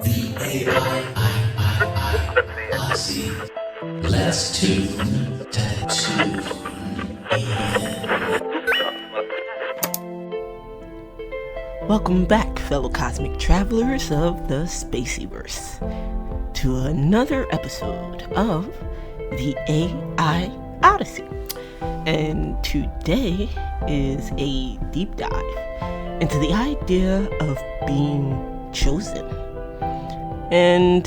The AI Odyssey. Let's tune in. Welcome back, fellow cosmic travelers of the SpaceyVerse, to another episode of the AI Odyssey. And today is a deep dive into the idea of being chosen and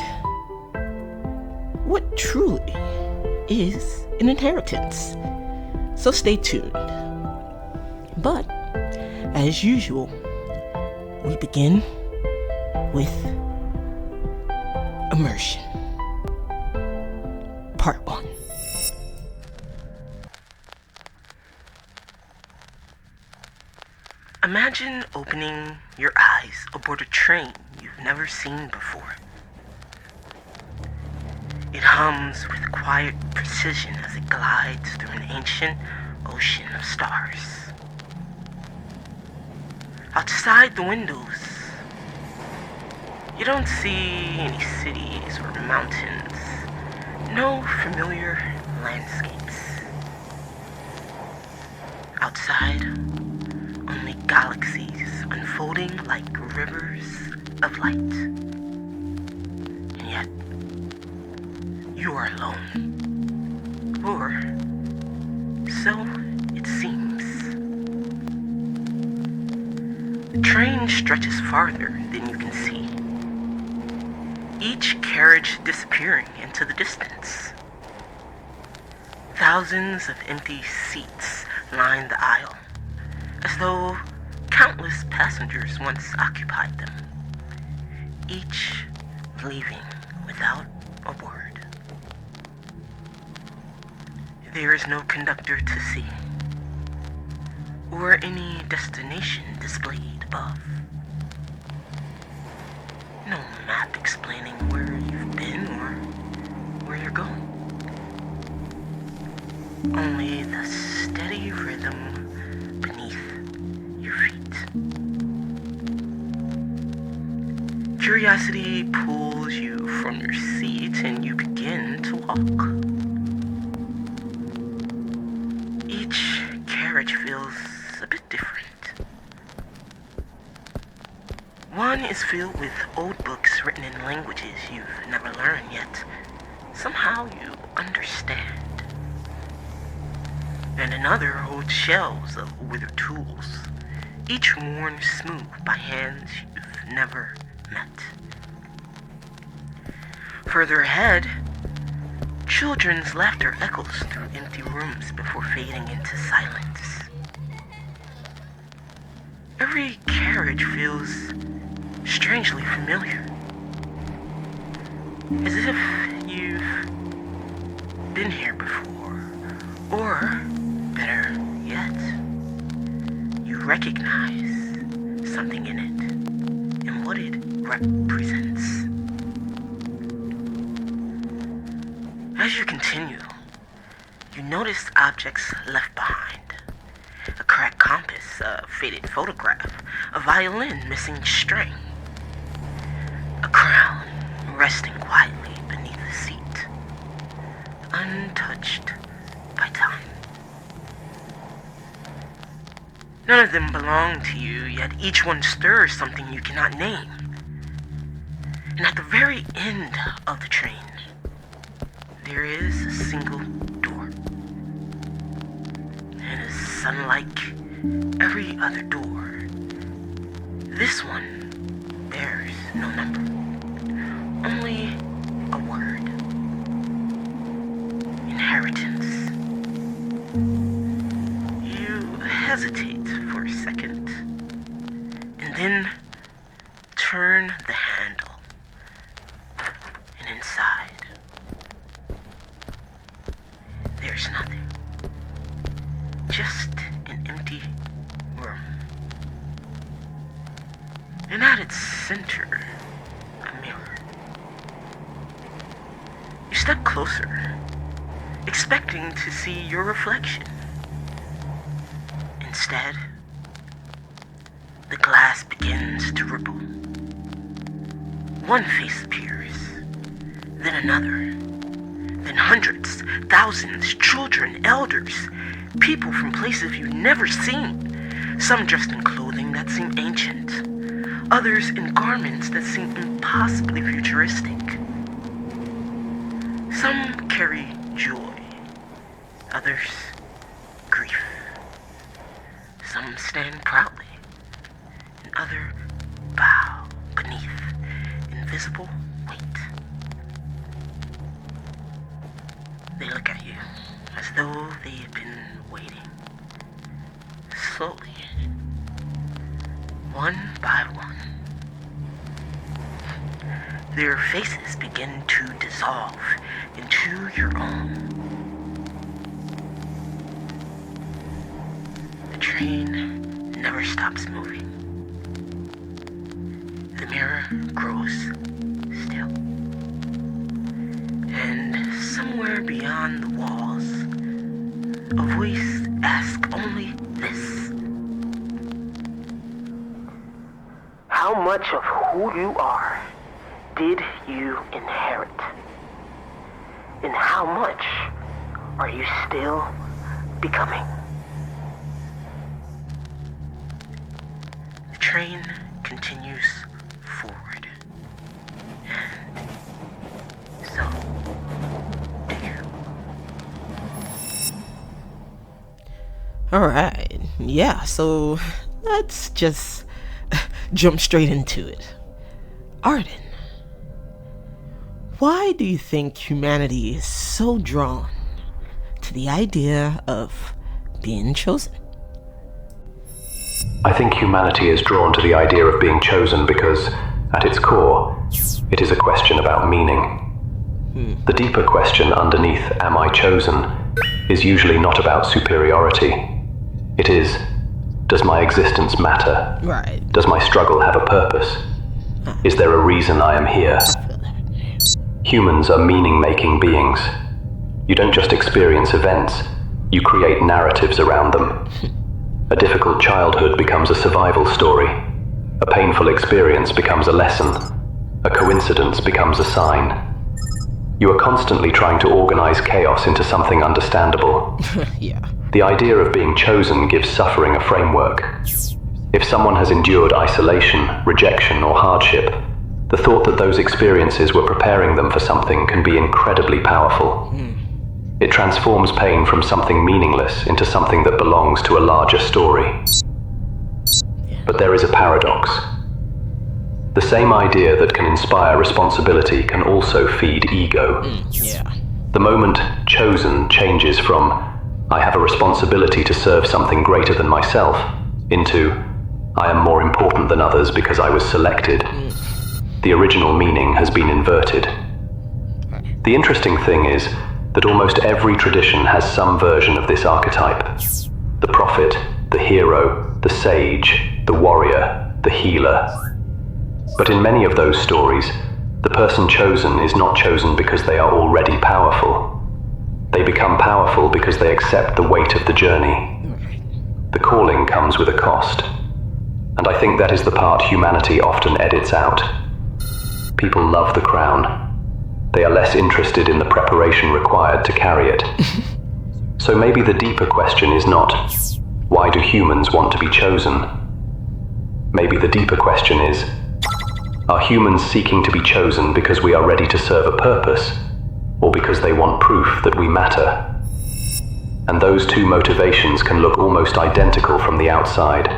what truly is an inheritance. So stay tuned. But as usual, we begin with immersion. Part 1. Imagine opening your eyes aboard a train you've never seen before. It hums with quiet precision as it glides through an ancient ocean of stars. Outside the windows, you don't see any cities or mountains, no familiar landscapes. Outside, only galaxies unfolding like rivers of light. And yet, you are alone. Or so it seems. The train stretches farther than you can see, each carriage disappearing into the distance. Thousands of empty seats line the aisle, as though countless passengers once occupied them, each leaving without a word. There is no conductor to see, or any destination displayed above. No map explaining where you've been or where you're going. Only the steady rhythm beneath your feet. Curiosity pulls you from your seat and you begin to walk. Each carriage feels a bit different. One is filled with old books written in languages you've never learned yet somehow you understand. And another holds shelves of withered tools, each worn smooth by hands you've never met. Further ahead, children's laughter echoes through empty rooms before fading into silence. Every carriage feels strangely familiar, as if you've been here before, or better yet, you recognize something in it and what it represents. As you continue, you notice objects left behind. A cracked compass, a faded photograph, a violin missing a string, a crown resting quietly beneath the seat, untouched by time. None of them belong to you, yet each one stirs something you cannot name. And at the very end of the train, there is a single door. And as unlike every other door, this one bears no number, only a word: inheritance. You hesitate for a second, and then turn the handle, and inside, there's nothing. Just an empty room. And at its center, a mirror. You step closer, expecting to see your reflection. Instead, the glass begins to ripple. One face appears, then another, then hundreds, thousands, children, elders, people from places you've never seen, some dressed in clothing that seem ancient, others in garments that seem impossibly futuristic. Some carry joy, others grief. Some stand proudly, and others bow beneath invisible weight. They look at you as though they had been waiting. Slowly, one by one, their faces begin to dissolve into your own. The train never stops moving. The mirror grows still. And somewhere beyond the walls, a voice asks only this. How much of who you are did you inherit? And how much are you still becoming? The train continues forward. And so do you. Alright, yeah, so let's just jump straight into it. Arden, why do you think humanity is so drawn to the idea of being chosen? I think humanity is drawn to the idea of being chosen because, at its core, it is a question about meaning. The deeper question underneath "Am I chosen?" is usually not about superiority. It is, does my existence matter? Right. Does my struggle have a purpose? Is there a reason I am here? Humans are meaning-making beings. You don't just experience events, you create narratives around them. A difficult childhood becomes a survival story. A painful experience becomes a lesson. A coincidence becomes a sign. You are constantly trying to organize chaos into something understandable. Yeah. The idea of being chosen gives suffering a framework. If someone has endured isolation, rejection, or hardship, the thought that those experiences were preparing them for something can be incredibly powerful. It transforms pain from something meaningless into something that belongs to a larger story. But there is a paradox. The same idea that can inspire responsibility can also feed ego. The moment chosen changes from "I have a responsibility to serve something greater than myself" into "I am more important than others because I was selected," the original meaning has been inverted. The interesting thing is that almost every tradition has some version of this archetype. The prophet, the hero, the sage, the warrior, the healer. But in many of those stories, the person chosen is not chosen because they are already powerful. They become powerful because they accept the weight of the journey. The calling comes with a cost. And I think that is the part humanity often edits out. People love the crown. They are less interested in the preparation required to carry it. So maybe the deeper question is not, why do humans want to be chosen? Maybe the deeper question is, are humans seeking to be chosen because we are ready to serve a purpose, or because they want proof that we matter? And those two motivations can look almost identical from the outside.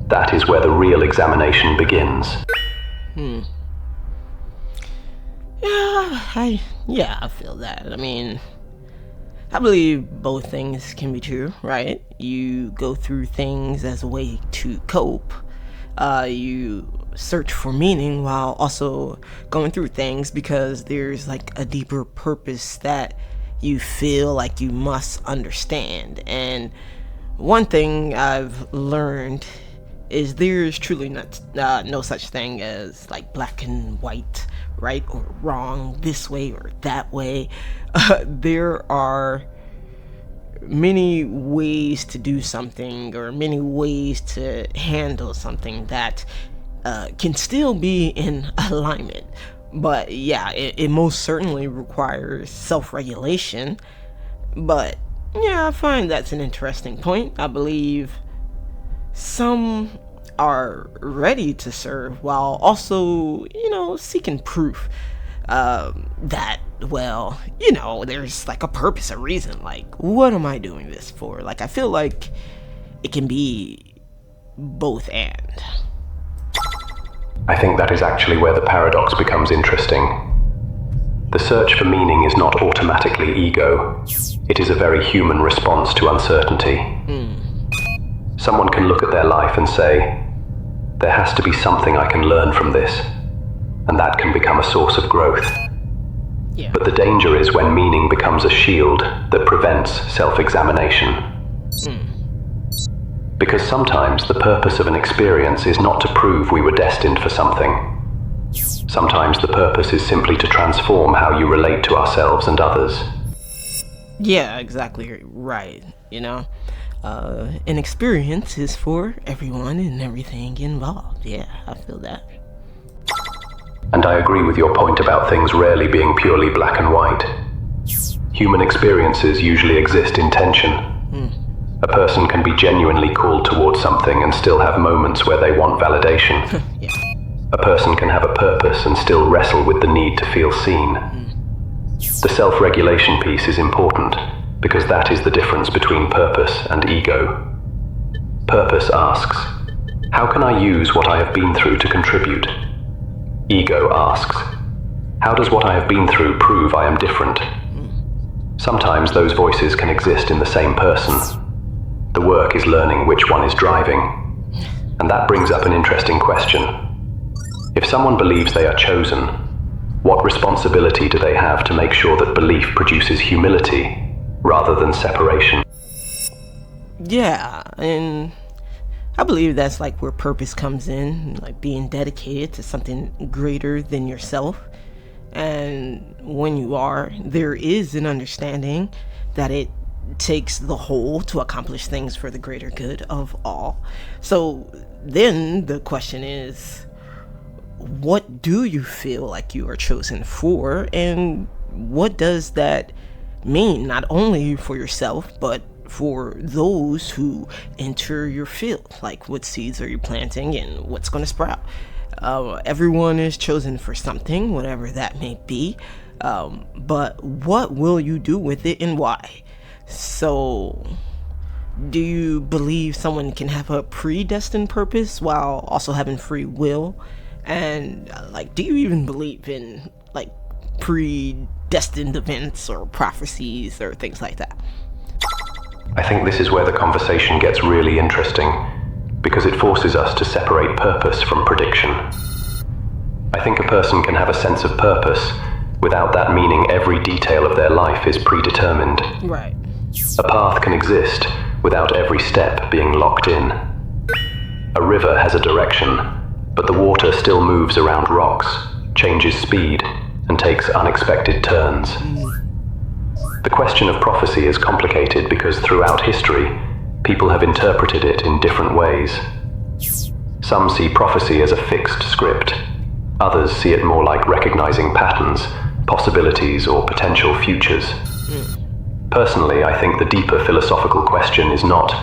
That is where the real examination begins. I feel that. I mean, I believe both things can be true, right? You go through things as a way to cope. You search for meaning while also going through things because there's like a deeper purpose that you feel like you must understand. And one thing I've learned is there's truly no such thing as like black and white, right or wrong, this way or that way. There are many ways to do something or many ways to handle something that can still be in alignment. But yeah, it most certainly requires self-regulation. But yeah, I find that's an interesting point. I believe some are ready to serve while also, seeking proof that, well, there's like a purpose, a reason. Like, what am I doing this for? Like, I feel like it can be both and. I think that is actually where the paradox becomes interesting. The search for meaning is not automatically ego. It is a very human response to uncertainty. Someone can look at their life and say, there has to be something I can learn from this, and that can become a source of growth. Yeah. But the danger is when meaning becomes a shield that prevents self-examination. Because sometimes the purpose of an experience is not to prove we were destined for something. Sometimes the purpose is simply to transform how you relate to ourselves and others. Yeah, exactly right. An experience is for everyone and everything involved. Yeah, I feel that. And I agree with your point about things rarely being purely black and white. Human experiences usually exist in tension. A person can be genuinely called towards something and still have moments where they want validation. Yeah. A person can have a purpose and still wrestle with the need to feel seen. The self-regulation piece is important because that is the difference between purpose and ego. Purpose asks, how can I use what I have been through to contribute? Ego asks, how does what I have been through prove I am different? Sometimes those voices can exist in the same person. The work is learning which one is driving. And that brings up an interesting question. If someone believes they are chosen, what responsibility do they have to make sure that belief produces humility rather than separation? Yeah, and I believe that's like where purpose comes in, like being dedicated to something greater than yourself. And when you are, there is an understanding that it takes the whole to accomplish things for the greater good of all. So then the question is, what do you feel like you are chosen for, and what does that mean, not only for yourself but for those who enter your field? Like, what seeds are you planting and what's going to sprout? Everyone is chosen for something, whatever that may be, but what will you do with it and why? So, do you believe someone can have a predestined purpose while also having free will? And do you even believe in predestined events or prophecies or things like that? I think this is where the conversation gets really interesting, because it forces us to separate purpose from prediction. I think a person can have a sense of purpose without that meaning every detail of their life is predetermined. Right. A path can exist without every step being locked in. A river has a direction, but the water still moves around rocks, changes speed, and takes unexpected turns. The question of prophecy is complicated because throughout history, people have interpreted it in different ways. Some see prophecy as a fixed script. Others see it more like recognizing patterns, possibilities, or potential futures. Personally, I think the deeper philosophical question is not,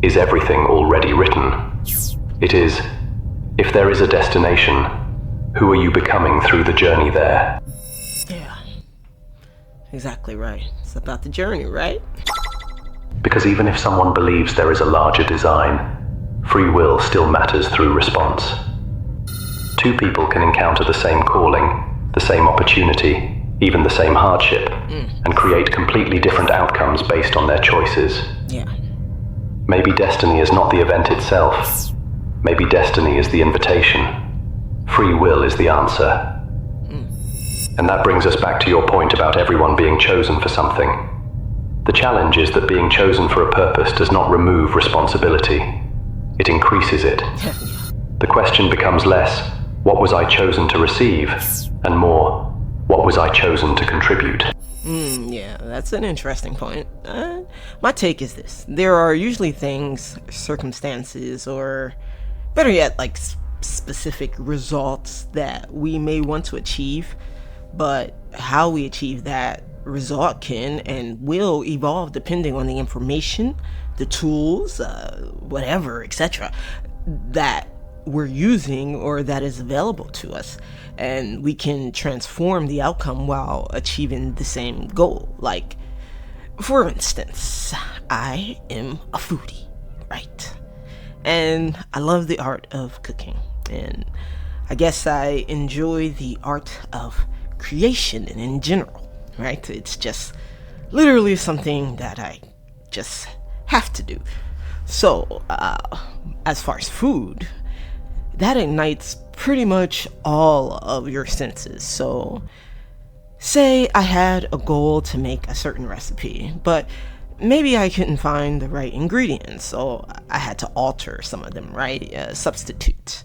is everything already written? It is, if there is a destination, who are you becoming through the journey there? Yeah. Exactly right. It's about the journey, right? Because even if someone believes there is a larger design, free will still matters through response. Two people can encounter the same calling, the same opportunity, even the same hardship, and create completely different outcomes based on their choices. Yeah. Maybe destiny is not the event itself. Maybe destiny is the invitation. Free will is the answer. And that brings us back to your point about everyone being chosen for something. The challenge is that being chosen for a purpose does not remove responsibility. It increases it. The question becomes less, what was I chosen to receive? And more, what was I chosen to contribute? Yeah, that's an interesting point. My take is this. There are usually things, circumstances, or better yet, specific results that we may want to achieve, but how we achieve that result can and will evolve depending on the information, the tools, whatever, etc., that we're using or that is available to us. And we can transform the outcome while achieving the same goal. Like, for instance, I am a foodie, right? And I love the art of cooking. And I guess I enjoy the art of creation and in general, right? It's just literally something that I just have to do. So, as far as food, that ignites pretty much all of your senses. So, say I had a goal to make a certain recipe, but maybe I couldn't find the right ingredients, so I had to alter some of them, right? Substitute.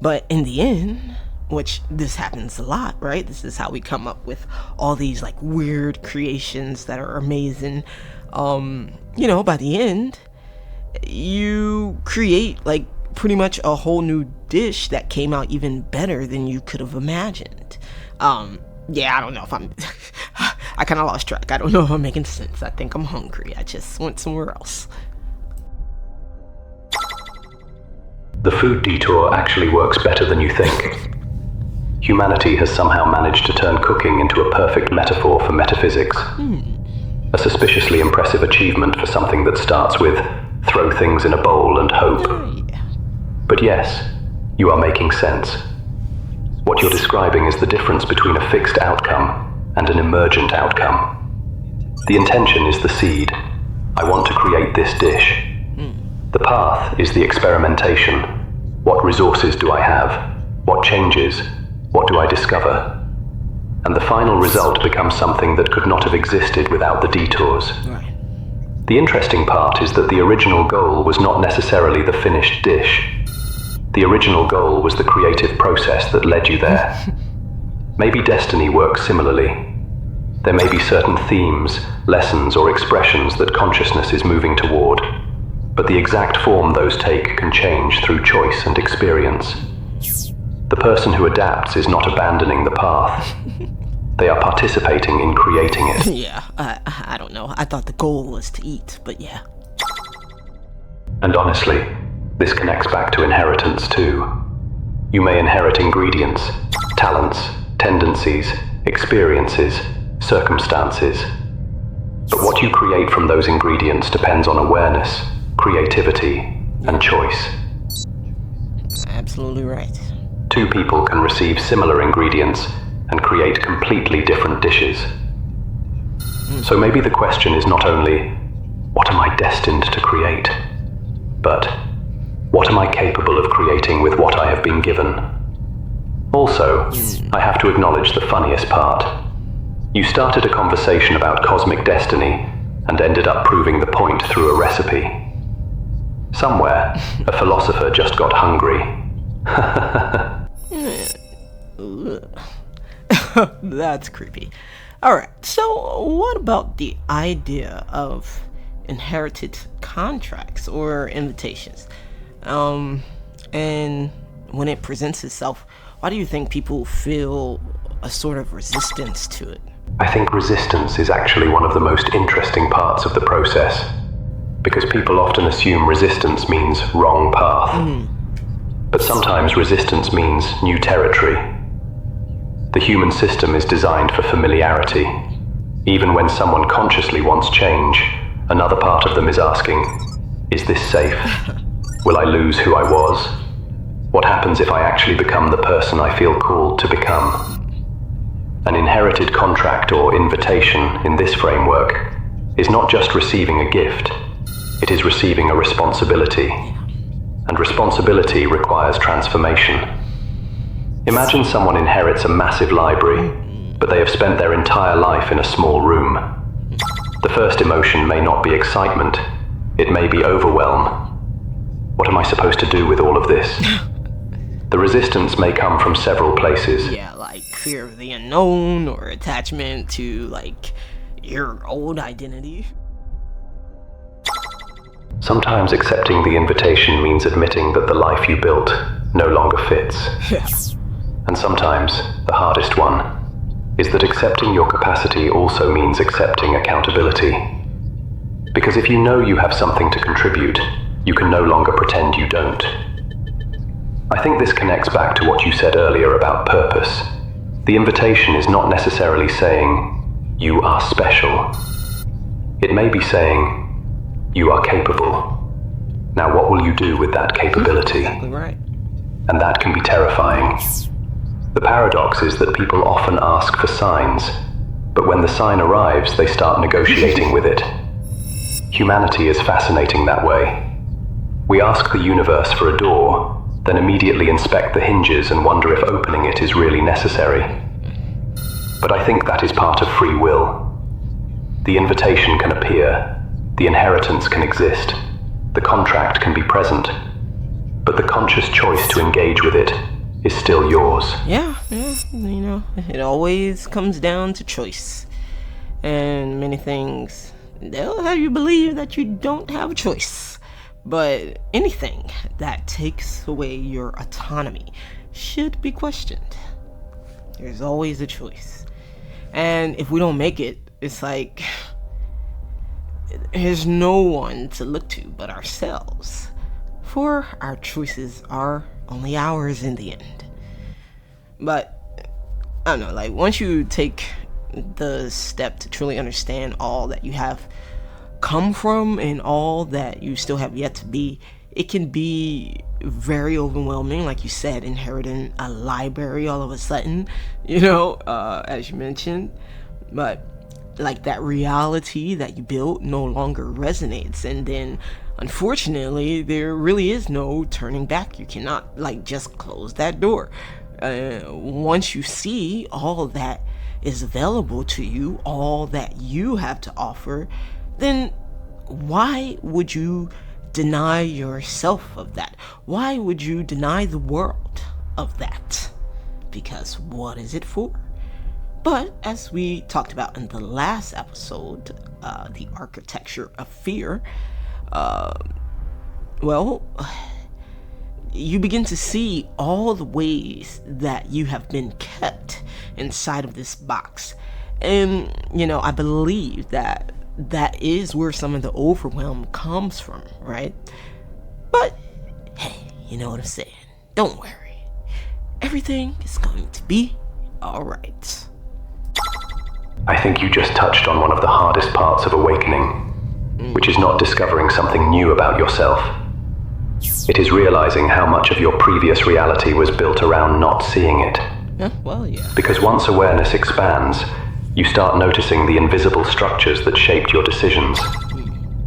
But in the end, which this happens a lot, right? This is how we come up with all these like weird creations that are amazing. By the end, you create like pretty much a whole new dish that came out even better than you could have imagined. I don't know if I'm I kind of lost track. I don't know if I'm making sense. I think I'm hungry. I just went somewhere else. The food detour actually works better than you think. Humanity has somehow managed to turn cooking into a perfect metaphor for metaphysics. A suspiciously impressive achievement for something that starts with throw things in a bowl and hope. But yes, you are making sense. What you're describing is the difference between a fixed outcome and an emergent outcome. The intention is the seed. I want to create this dish. The path is the experimentation. What resources do I have? What changes? What do I discover? And the final result becomes something that could not have existed without the detours. Right. The interesting part is that the original goal was not necessarily the finished dish. The original goal was the creative process that led you there. Maybe destiny works similarly. There may be certain themes, lessons, or expressions that consciousness is moving toward, but the exact form those take can change through choice and experience. The person who adapts is not abandoning the path. They are participating in creating it. Yeah, I don't know. I thought the goal was to eat, but yeah. And honestly, this connects back to inheritance too. You may inherit ingredients, talents, tendencies, experiences, circumstances. But what you create from those ingredients depends on awareness, creativity, and choice. Absolutely right. Two people can receive similar ingredients and create completely different dishes. So maybe the question is not only, what am I destined to create? But, what am I capable of creating with what I have been given? Also, I have to acknowledge the funniest part. You started a conversation about cosmic destiny and ended up proving the point through a recipe. Somewhere, a philosopher just got hungry. That's creepy. Alright, so what about the idea of inherited contracts or invitations? And when it presents itself, why do you think people feel a sort of resistance to it? I think resistance is actually one of the most interesting parts of the process, because people often assume resistance means wrong path. But sometimes resistance means new territory. The human system is designed for familiarity. Even when someone consciously wants change, another part of them is asking, is this safe? Will I lose who I was? What happens if I actually become the person I feel called to become? An inherited contract or invitation in this framework is not just receiving a gift, it is receiving a responsibility. And responsibility requires transformation. Imagine someone inherits a massive library, but they have spent their entire life in a small room. The first emotion may not be excitement, it may be overwhelm. What am I supposed to do with all of this? The resistance may come from several places. Yeah, like fear of the unknown or attachment to, like, your old identity. Sometimes accepting the invitation means admitting that the life you built, no longer fits. Yes. And sometimes, the hardest one, is that accepting your capacity also means accepting accountability. Because if you know you have something to contribute, you can no longer pretend you don't. I think this connects back to what you said earlier about purpose. The invitation is not necessarily saying, you are special. It may be saying, you are capable. Now what will you do with that capability? Exactly right. And that can be terrifying. The paradox is that people often ask for signs, but when the sign arrives, they start negotiating with it. Humanity is fascinating that way. We ask the universe for a door, then immediately inspect the hinges and wonder if opening it is really necessary. But I think that is part of free will. The invitation can appear, the inheritance can exist, the contract can be present, but the conscious choice to engage with it is still yours. Yeah, it always comes down to choice. And many things, they'll have you believe that you don't have a choice. But anything that takes away your autonomy should be questioned. There's always a choice. And if we don't make it, it's like there's no one to look to but ourselves. For our choices are only ours in the end. But I don't know, like once you take the step to truly understand all that you have come from and all that you still have yet to be, it can be very overwhelming. Like you said, inheriting a library all of a sudden, as you mentioned. But like that reality that you built no longer resonates, and then unfortunately there really is no turning back. You cannot just close that door. Once you see all that is available to you, all that you have to offer, then why would you deny yourself of that? Why would you deny the world of that? Because what is it for? But as we talked about in the last episode, the architecture of fear, you begin to see all the ways that you have been kept inside of this box. And, I believe that is where some of the overwhelm comes from, right? But, hey, you know what I'm saying? Don't worry. Everything is going to be alright. I think you just touched on one of the hardest parts of awakening, which is not discovering something new about yourself. It is realizing how much of your previous reality was built around not seeing it. Yeah. Because once awareness expands, you start noticing the invisible structures that shaped your decisions.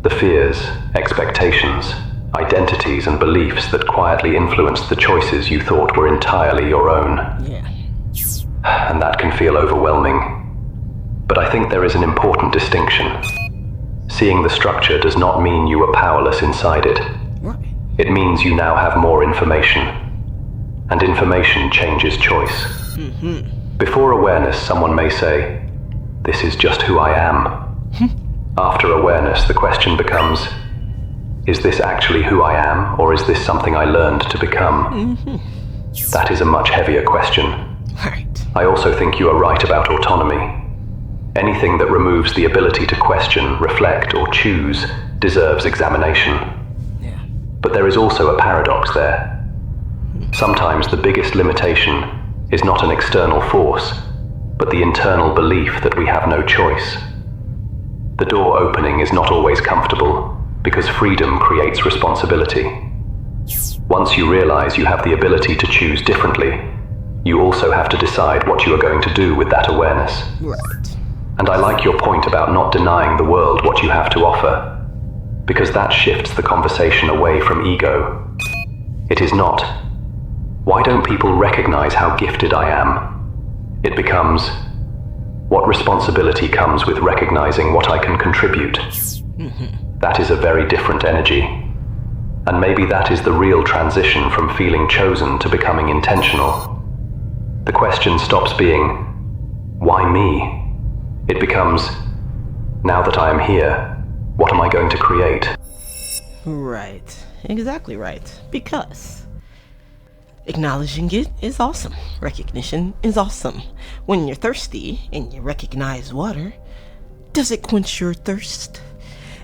The fears, expectations, identities, and beliefs that quietly influenced the choices you thought were entirely your own. Yeah. And that can feel overwhelming. But I think there is an important distinction. Seeing the structure does not mean you are powerless inside it. Right. It means you now have more information. And information changes choice. Before awareness, someone may say, "This is just who I am." After awareness, the question becomes, is this actually who I am, or is this something I learned to become? That is a much heavier question. Right. I also think you are right about autonomy. Anything that removes the ability to question, reflect, or choose deserves examination. Yeah. But there is also a paradox there. Sometimes the biggest limitation is not an external force, but the internal belief that we have no choice. The door opening is not always comfortable, because freedom creates responsibility. Once you realize you have the ability to choose differently, you also have to decide what you are going to do with that awareness. Right. And I like your point about not denying the world what you have to offer, because that shifts the conversation away from ego. It is not, why don't people recognize how gifted I am? It becomes, what responsibility comes with recognizing what I can contribute? That is a very different energy. And maybe that is the real transition from feeling chosen to becoming intentional. The question stops being, why me? It becomes, now that I am here, what am I going to create? Right. Exactly right. Because Acknowledging it is awesome. Recognition is awesome. When you're thirsty and you recognize water, does it quench your thirst?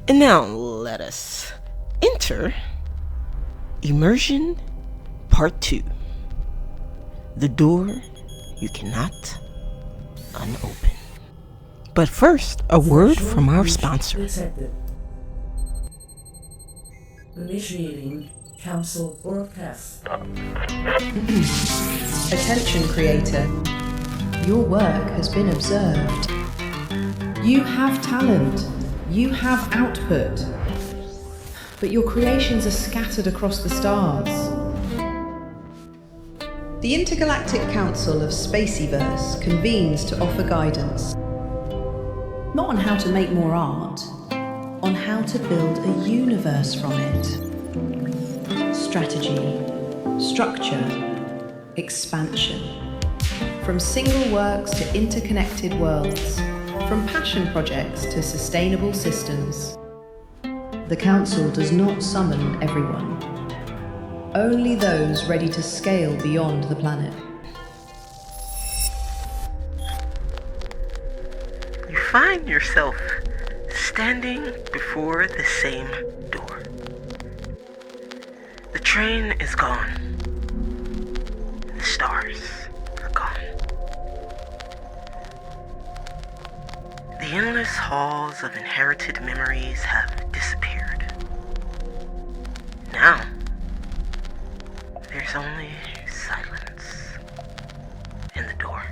And now let us enter Immersion Part 2. The door you cannot unopen. But first, a word from our sponsor. Detected. Initiating council broadcast. Attention creator, your work has been observed. You have talent, you have output, but your creations are scattered across the stars. The Intergalactic Council of SpaceyVerse convenes to offer guidance, not on how to make more art, on how to build a universe from it. Strategy, structure, expansion. From single works to interconnected worlds, from passion projects to sustainable systems. The Council does not summon everyone. Only those ready to scale beyond the planet. You find yourself standing before the same door. The train is gone. The stars are gone. The endless halls of inherited memories have disappeared. Now, there's only silence in the door.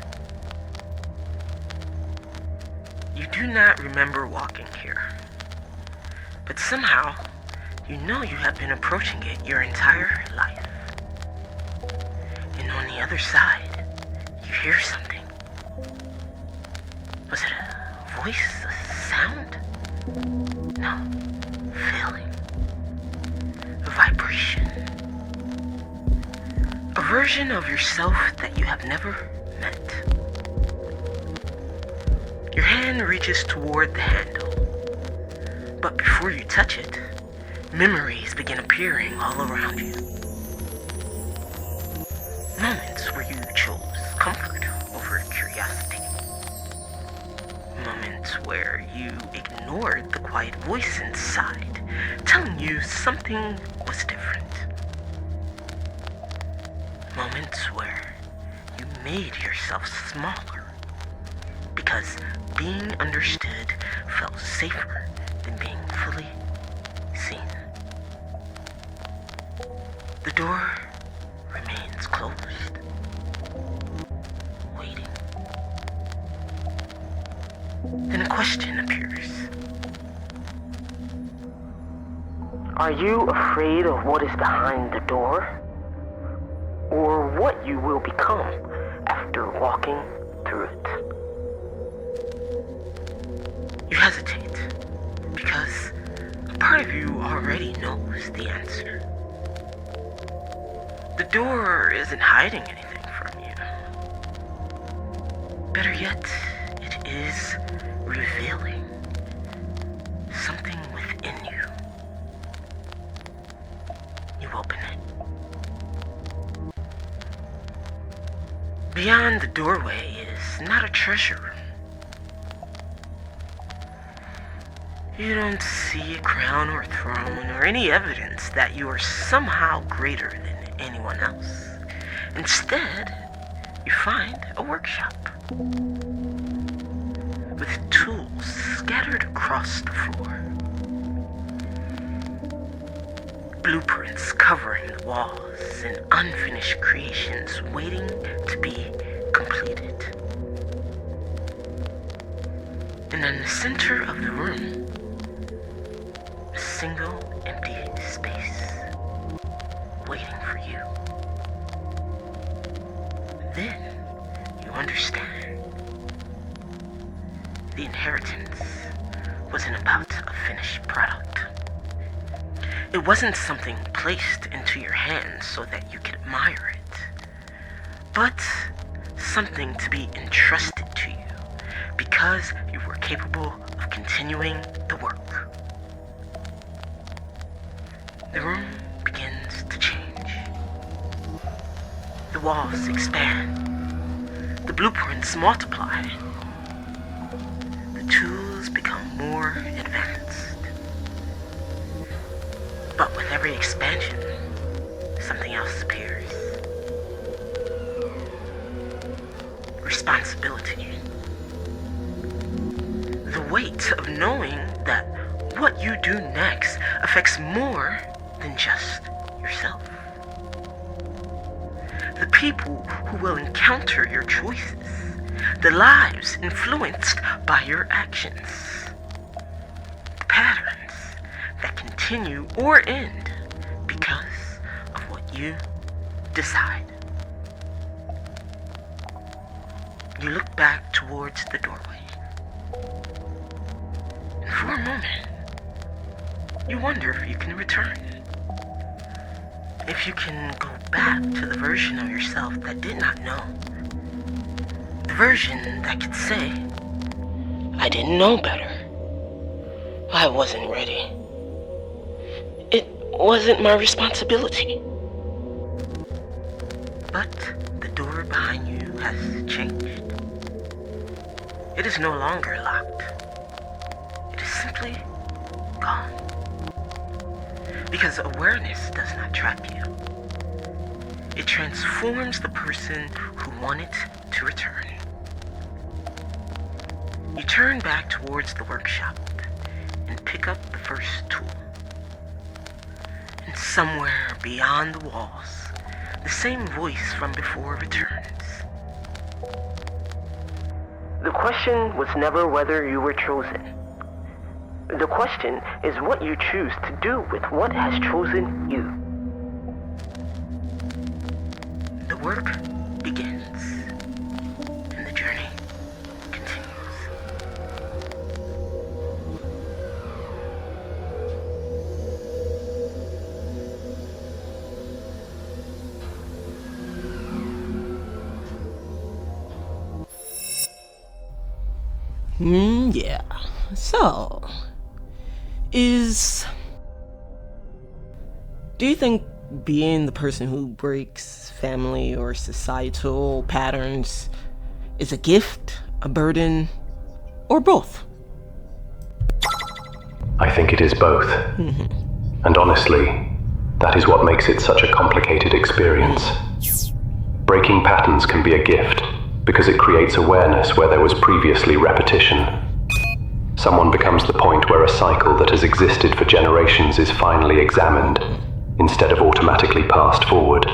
You do not remember walking here, but somehow you know you have been approaching it your entire life. And on the other side, you hear something. Was it a voice, a sound? No, feeling. A vibration. A version of yourself that you have never met. Your hand reaches toward the handle, but before you touch it, memories begin appearing all around you. Moments where you chose comfort over curiosity. Moments where you ignored the quiet voice inside, telling you something was different. Moments where you made yourself smaller, because being understood felt safer than being fully seen. The door remains closed, waiting. Then a question appears. Are you afraid of what is behind the door? Or what you will become after walking through it? You hesitate, because a part of you already knows the answer. The door isn't hiding anything from you. Better yet, it is revealing something within you. You open it. Beyond the doorway is not a treasure room. You don't see a crown or throne or any evidence that you are somehow greater than anyone else. Instead, you find a workshop with tools scattered across the floor. Blueprints covering the walls and unfinished creations waiting to be completed. And in the center of the room, a single empty space waiting for you. Then you understand. The inheritance wasn't about a finished product. It wasn't something placed into your hands so that you could admire it, but something to be entrusted to you because you were capable of continuing the work. The room begins to change. The walls expand. The blueprints multiply. The tools become more advanced. But with every expansion, something else appears. Responsibility. The weight of knowing that what you do next affects more than just yourself. The people who will encounter your choices, the lives influenced by your actions, the patterns that continue or end because of what you decide. You look back towards the doorway, and for a moment, you wonder if you can return. If you can go back to the version of yourself that did not know. The version that could say, I didn't know better. I wasn't ready. It wasn't my responsibility. But the door behind you has changed. It is no longer locked. It is simply gone. Because awareness does not trap you. It transforms the person who wanted to return. You turn back towards the workshop and pick up the first tool. And somewhere beyond the walls, the same voice from before returns. The question was never whether you were chosen. The question is what you choose to do with what has chosen you. The work begins, and the journey continues. Yeah. So, do you think being the person who breaks family or societal patterns is a gift, a burden, or both? I think it is both. And honestly, that is what makes it such a complicated experience. Breaking patterns can be a gift because it creates awareness where there was previously repetition. Someone becomes the point where a cycle that has existed for generations is finally examined, instead of automatically passed forward.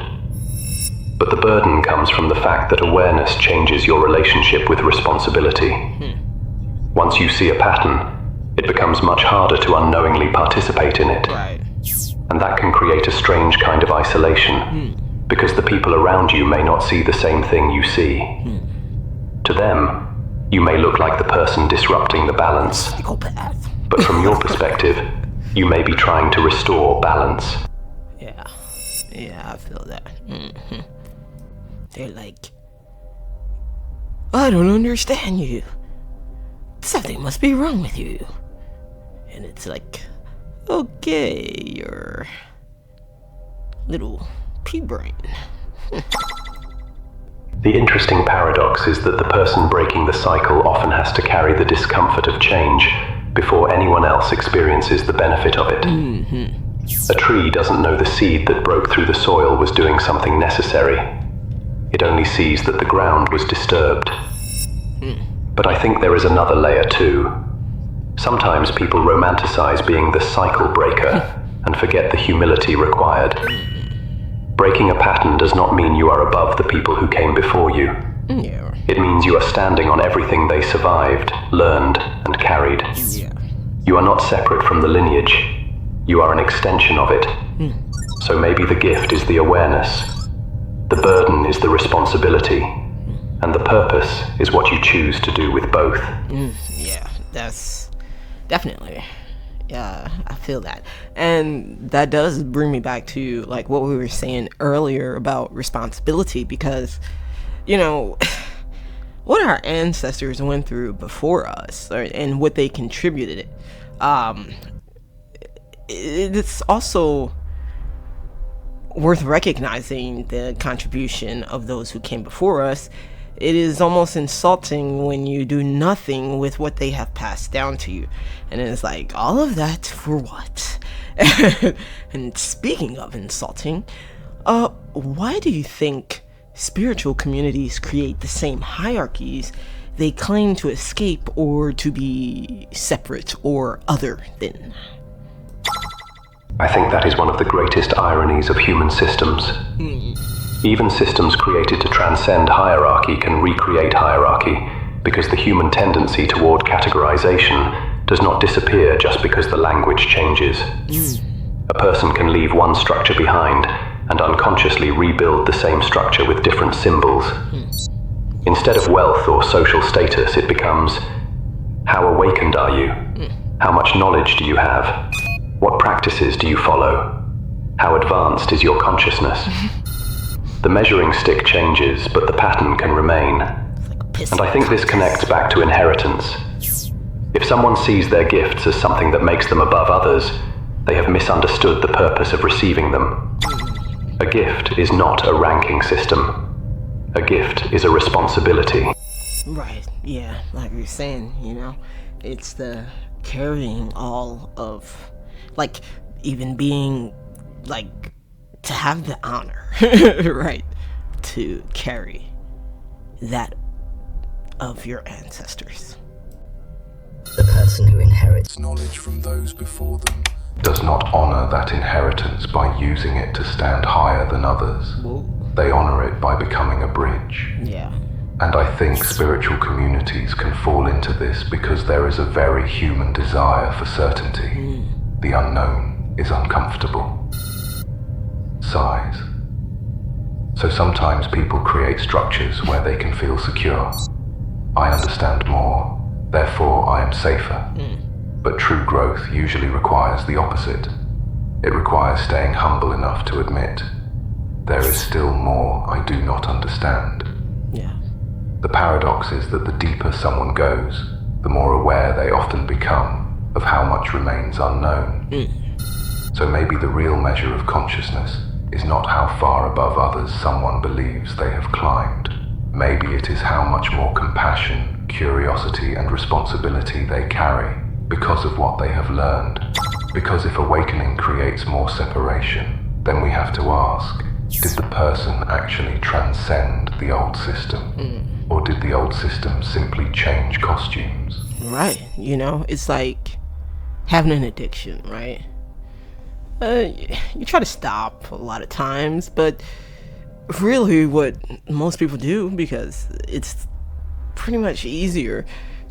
But the burden comes from the fact that awareness changes your relationship with responsibility. Once you see a pattern, it becomes much harder to unknowingly participate in it. Right. And that can create a strange kind of isolation, because the people around you may not see the same thing you see. To them, you may look like the person disrupting the balance. Psychopath. But from your perspective, you may be trying to restore balance. Yeah, I feel that. They're like, I don't understand you. Something must be wrong with you. And it's like, okay, your little pea brain. The interesting paradox is that the person breaking the cycle often has to carry the discomfort of change before anyone else experiences the benefit of it. A tree doesn't know the seed that broke through the soil was doing something necessary. It only sees that the ground was disturbed. But I think there is another layer too. Sometimes people romanticize being the cycle breaker and forget the humility required. Breaking a pattern does not mean you are above the people who came before you. Yeah. It means you are standing on everything they survived, learned, and carried. Yeah. You are not separate from the lineage. You are an extension of it. So maybe the gift is the awareness. The burden is the responsibility. And the purpose is what you choose to do with both. Yeah, that's definitely. Yeah, I feel that. And that does bring me back to like what we were saying earlier about responsibility, because, you know, what our ancestors went through before us and what they contributed, it's also worth recognizing the contribution of those who came before us, it is almost insulting when you do nothing with what they have passed down to you. And it's like, all of that for what? And speaking of insulting, why do you think spiritual communities create the same hierarchies they claim to escape or to be separate or other than? I think that is one of the greatest ironies of human systems. Even systems created to transcend hierarchy can recreate hierarchy, because the human tendency toward categorization does not disappear just because the language changes. A person can leave one structure behind and unconsciously rebuild the same structure with different symbols. Instead of wealth or social status, it becomes, how awakened are you? How much knowledge do you have? What practices do you follow? How advanced is your consciousness? The measuring stick changes, but the pattern can remain. And I think this connects back to inheritance. If someone sees their gifts as something that makes them above others, they have misunderstood the purpose of receiving them. A gift is not a ranking system. A gift is a responsibility. Right, yeah, like you're saying, it's the carrying all of, like, even being, like, to have the honor, right, to carry that of your ancestors. The person who inherits knowledge from those before them does not honor that inheritance by using it to stand higher than others. Whoa. They honor it by becoming a bridge. Yeah. And I think spiritual communities can fall into this because there is a very human desire for certainty. The unknown is uncomfortable. Size. So sometimes people create structures where they can feel secure. I understand more, therefore I am safer. But true growth usually requires the opposite. It requires staying humble enough to admit, there is still more I do not understand. Yeah. The paradox is that the deeper someone goes, the more aware they often become of how much remains unknown. So maybe the real measure of consciousness is not how far above others someone believes they have climbed. Maybe it is how much more compassion, curiosity, and responsibility they carry because of what they have learned. Because if awakening creates more separation, then we have to ask, did the person actually transcend the old system? Or did the old system simply change costumes? Right, it's like having an addiction, right? You try to stop a lot of times, but really what most people do, because it's pretty much easier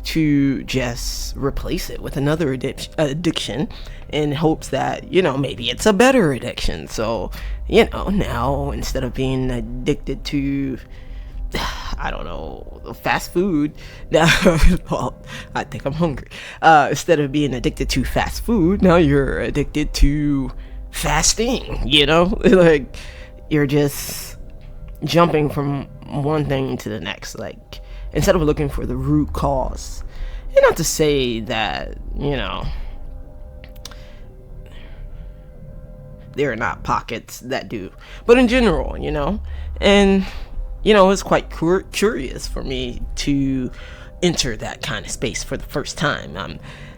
to just replace it with another addiction in hopes that, maybe it's a better addiction. So, now instead of being addicted to, I don't know, fast food, well, I think I'm hungry. Instead of being addicted to fast food, now you're addicted to fasting, like you're just jumping from one thing to the next, like instead of looking for the root cause. And not to say that, there are not pockets that do, but in general, and it's quite curious for me to enter that kind of space for the first time.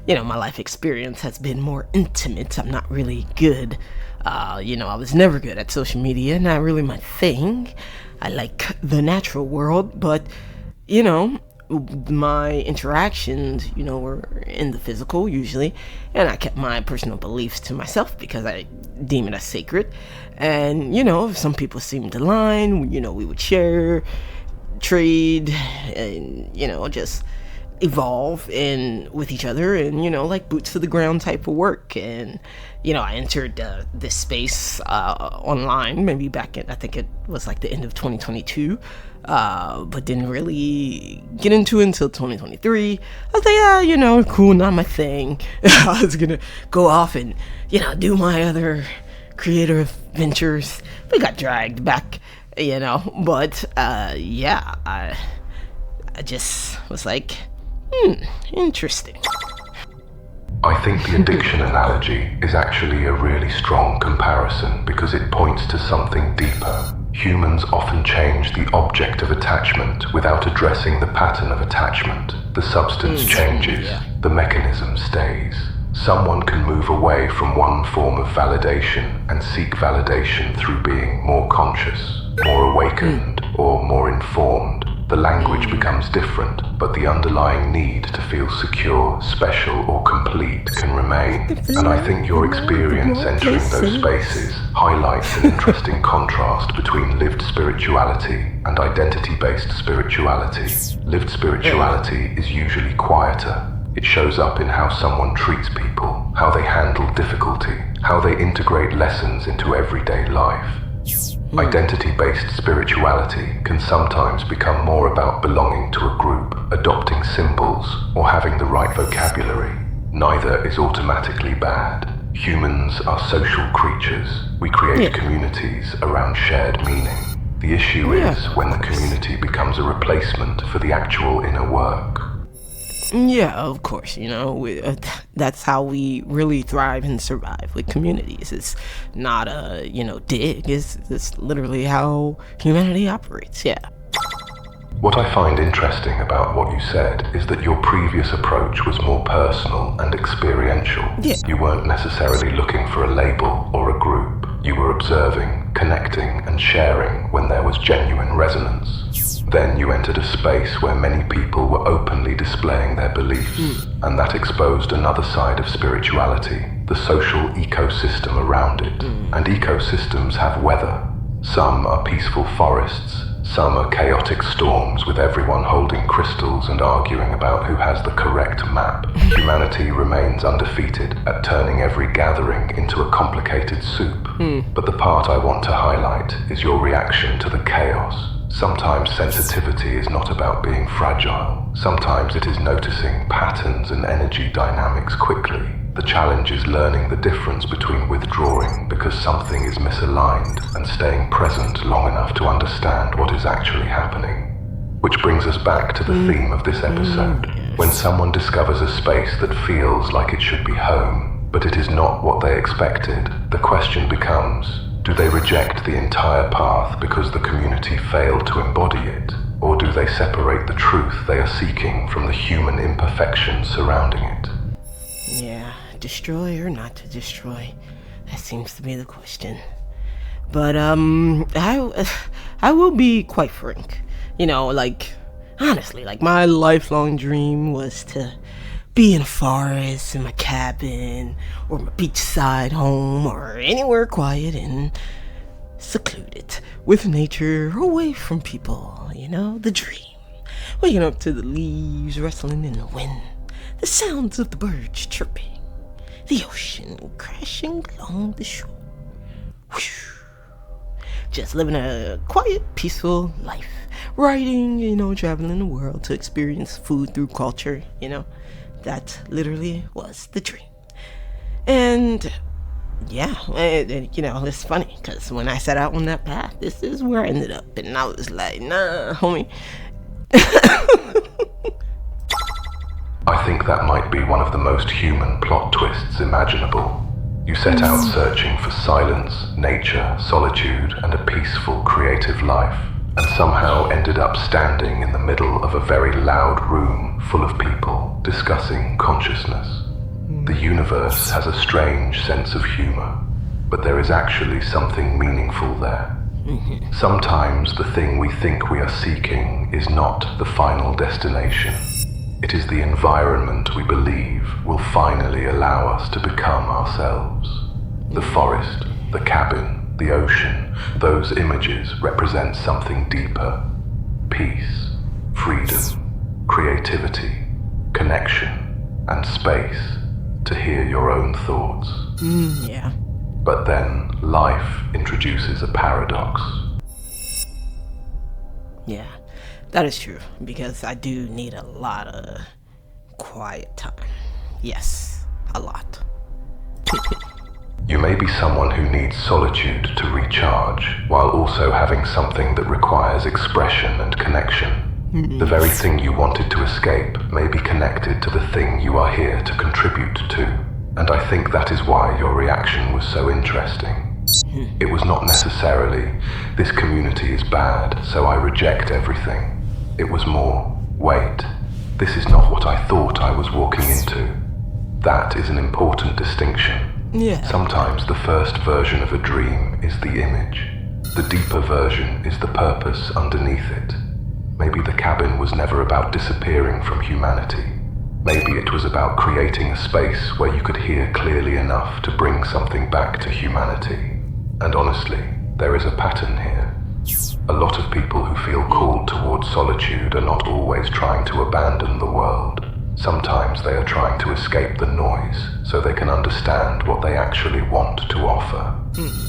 My life experience has been more intimate. I'm not really good. I was never good at social media, not really my thing. I like the natural world, but, my interactions, were in the physical usually, and I kept my personal beliefs to myself because I deem it as sacred. And, if some people seemed to align, we would share, trade, and, just evolve with each other, and, like boots to the ground type of work. And, I entered this space online, maybe back in, I think it was like the end of 2022, but didn't really get into it until 2023. I was like, yeah, cool, not my thing. I was gonna go off and, do my other creative ventures. We got dragged back, but yeah, I just was like, interesting. I think the addiction analogy is actually a really strong comparison because it points to something deeper. Humans often change the object of attachment without addressing the pattern of attachment. The substance changes, the mechanism stays. Someone can move away from one form of validation and seek validation through being more conscious, more awakened, or more informed. The language becomes different, but the underlying need to feel secure, special, or complete can remain. And I think your experience entering those spaces highlights an interesting contrast between lived spirituality and identity-based spirituality. Lived spirituality is usually quieter. It shows up in how someone treats people, how they handle difficulty, how they integrate lessons into everyday life. Identity-based spirituality can sometimes become more about belonging to a group, adopting symbols, or having the right vocabulary. Neither is automatically bad. Humans are social creatures. We create communities around shared meaning. The issue is when the community becomes a replacement for the actual inner work. Yeah, of course, that's how we really thrive and survive with communities. It's not a, dig. It's literally how humanity operates, What I find interesting about what you said is that your previous approach was more personal and experiential. You weren't necessarily looking for a label or a group. You were observing, connecting, and sharing when there was genuine resonance. Then you entered a space where many people were openly displaying their beliefs, and that exposed another side of spirituality, the social ecosystem around it. And ecosystems have weather. Some are peaceful forests, some are chaotic storms with everyone holding crystals and arguing about who has the correct map. Humanity remains undefeated at turning every gathering into a complicated soup. But the part I want to highlight is your reaction to the chaos. Sometimes sensitivity is not about being fragile. Sometimes it is noticing patterns and energy dynamics quickly. The challenge is learning the difference between withdrawing because something is misaligned and staying present long enough to understand what is actually happening. Which brings us back to the theme of this episode. When someone discovers a space that feels like it should be home, but it is not what they expected, the question becomes, do they reject the entire path because the community failed to embody it? Or do they separate the truth they are seeking from the human imperfections surrounding it? Yeah, destroy or not to destroy? That seems to be the question. But, I will be quite frank. Honestly, my lifelong dream was to be in a forest, in my cabin, or my beachside home, or anywhere quiet and secluded, with nature, away from people, the dream. Waking up to the leaves rustling in the wind, the sounds of the birds chirping, the ocean crashing along the shore. Whew. Just living a quiet, peaceful life, writing, traveling the world to experience food through culture, That literally was the dream. And it's funny because when I set out on that path, this is where I ended up. And I was like, nah, homie. I think that might be one of the most human plot twists imaginable. You set out searching for silence, nature, solitude, and a peaceful, creative life, and somehow ended up standing in the middle of a very loud room full of people discussing consciousness. The universe has a strange sense of humor, but there is actually something meaningful there. Sometimes the thing we think we are seeking is not the final destination. It is the environment we believe will finally allow us to become ourselves. The forest, the cabin, the ocean, those images represent something deeper. Peace, freedom, creativity, connection, and space to hear your own thoughts. But then life introduces a paradox. Yeah, that is true, because I do need a lot of quiet time. Yes, a lot. You may be someone who needs solitude to recharge, while also having something that requires expression and connection. The very thing you wanted to escape may be connected to the thing you are here to contribute to, and I think that is why your reaction was so interesting. It was not necessarily, this community is bad, so I reject everything. It was more, wait, this is not what I thought I was walking into. That is an important distinction. Yeah. Sometimes the first version of a dream is the image. The deeper version is the purpose underneath it. Maybe the cabin was never about disappearing from humanity. Maybe it was about creating a space where you could hear clearly enough to bring something back to humanity. And honestly, there is a pattern here. A lot of people who feel called towards solitude are not always trying to abandon the world. Sometimes they are trying to escape the noise so they can understand what they actually want to offer.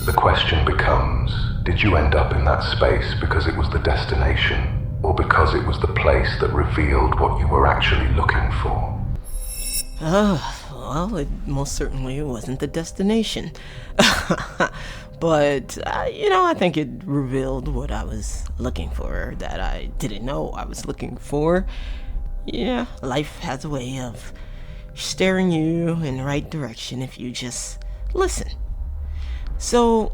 The question becomes, did you end up in that space because it was the destination, or because it was the place that revealed what you were actually looking for? Well, it most certainly wasn't the destination. But, I think it revealed what I was looking for that I didn't know I was looking for. Yeah, life has a way of steering you in the right direction if you just listen. So,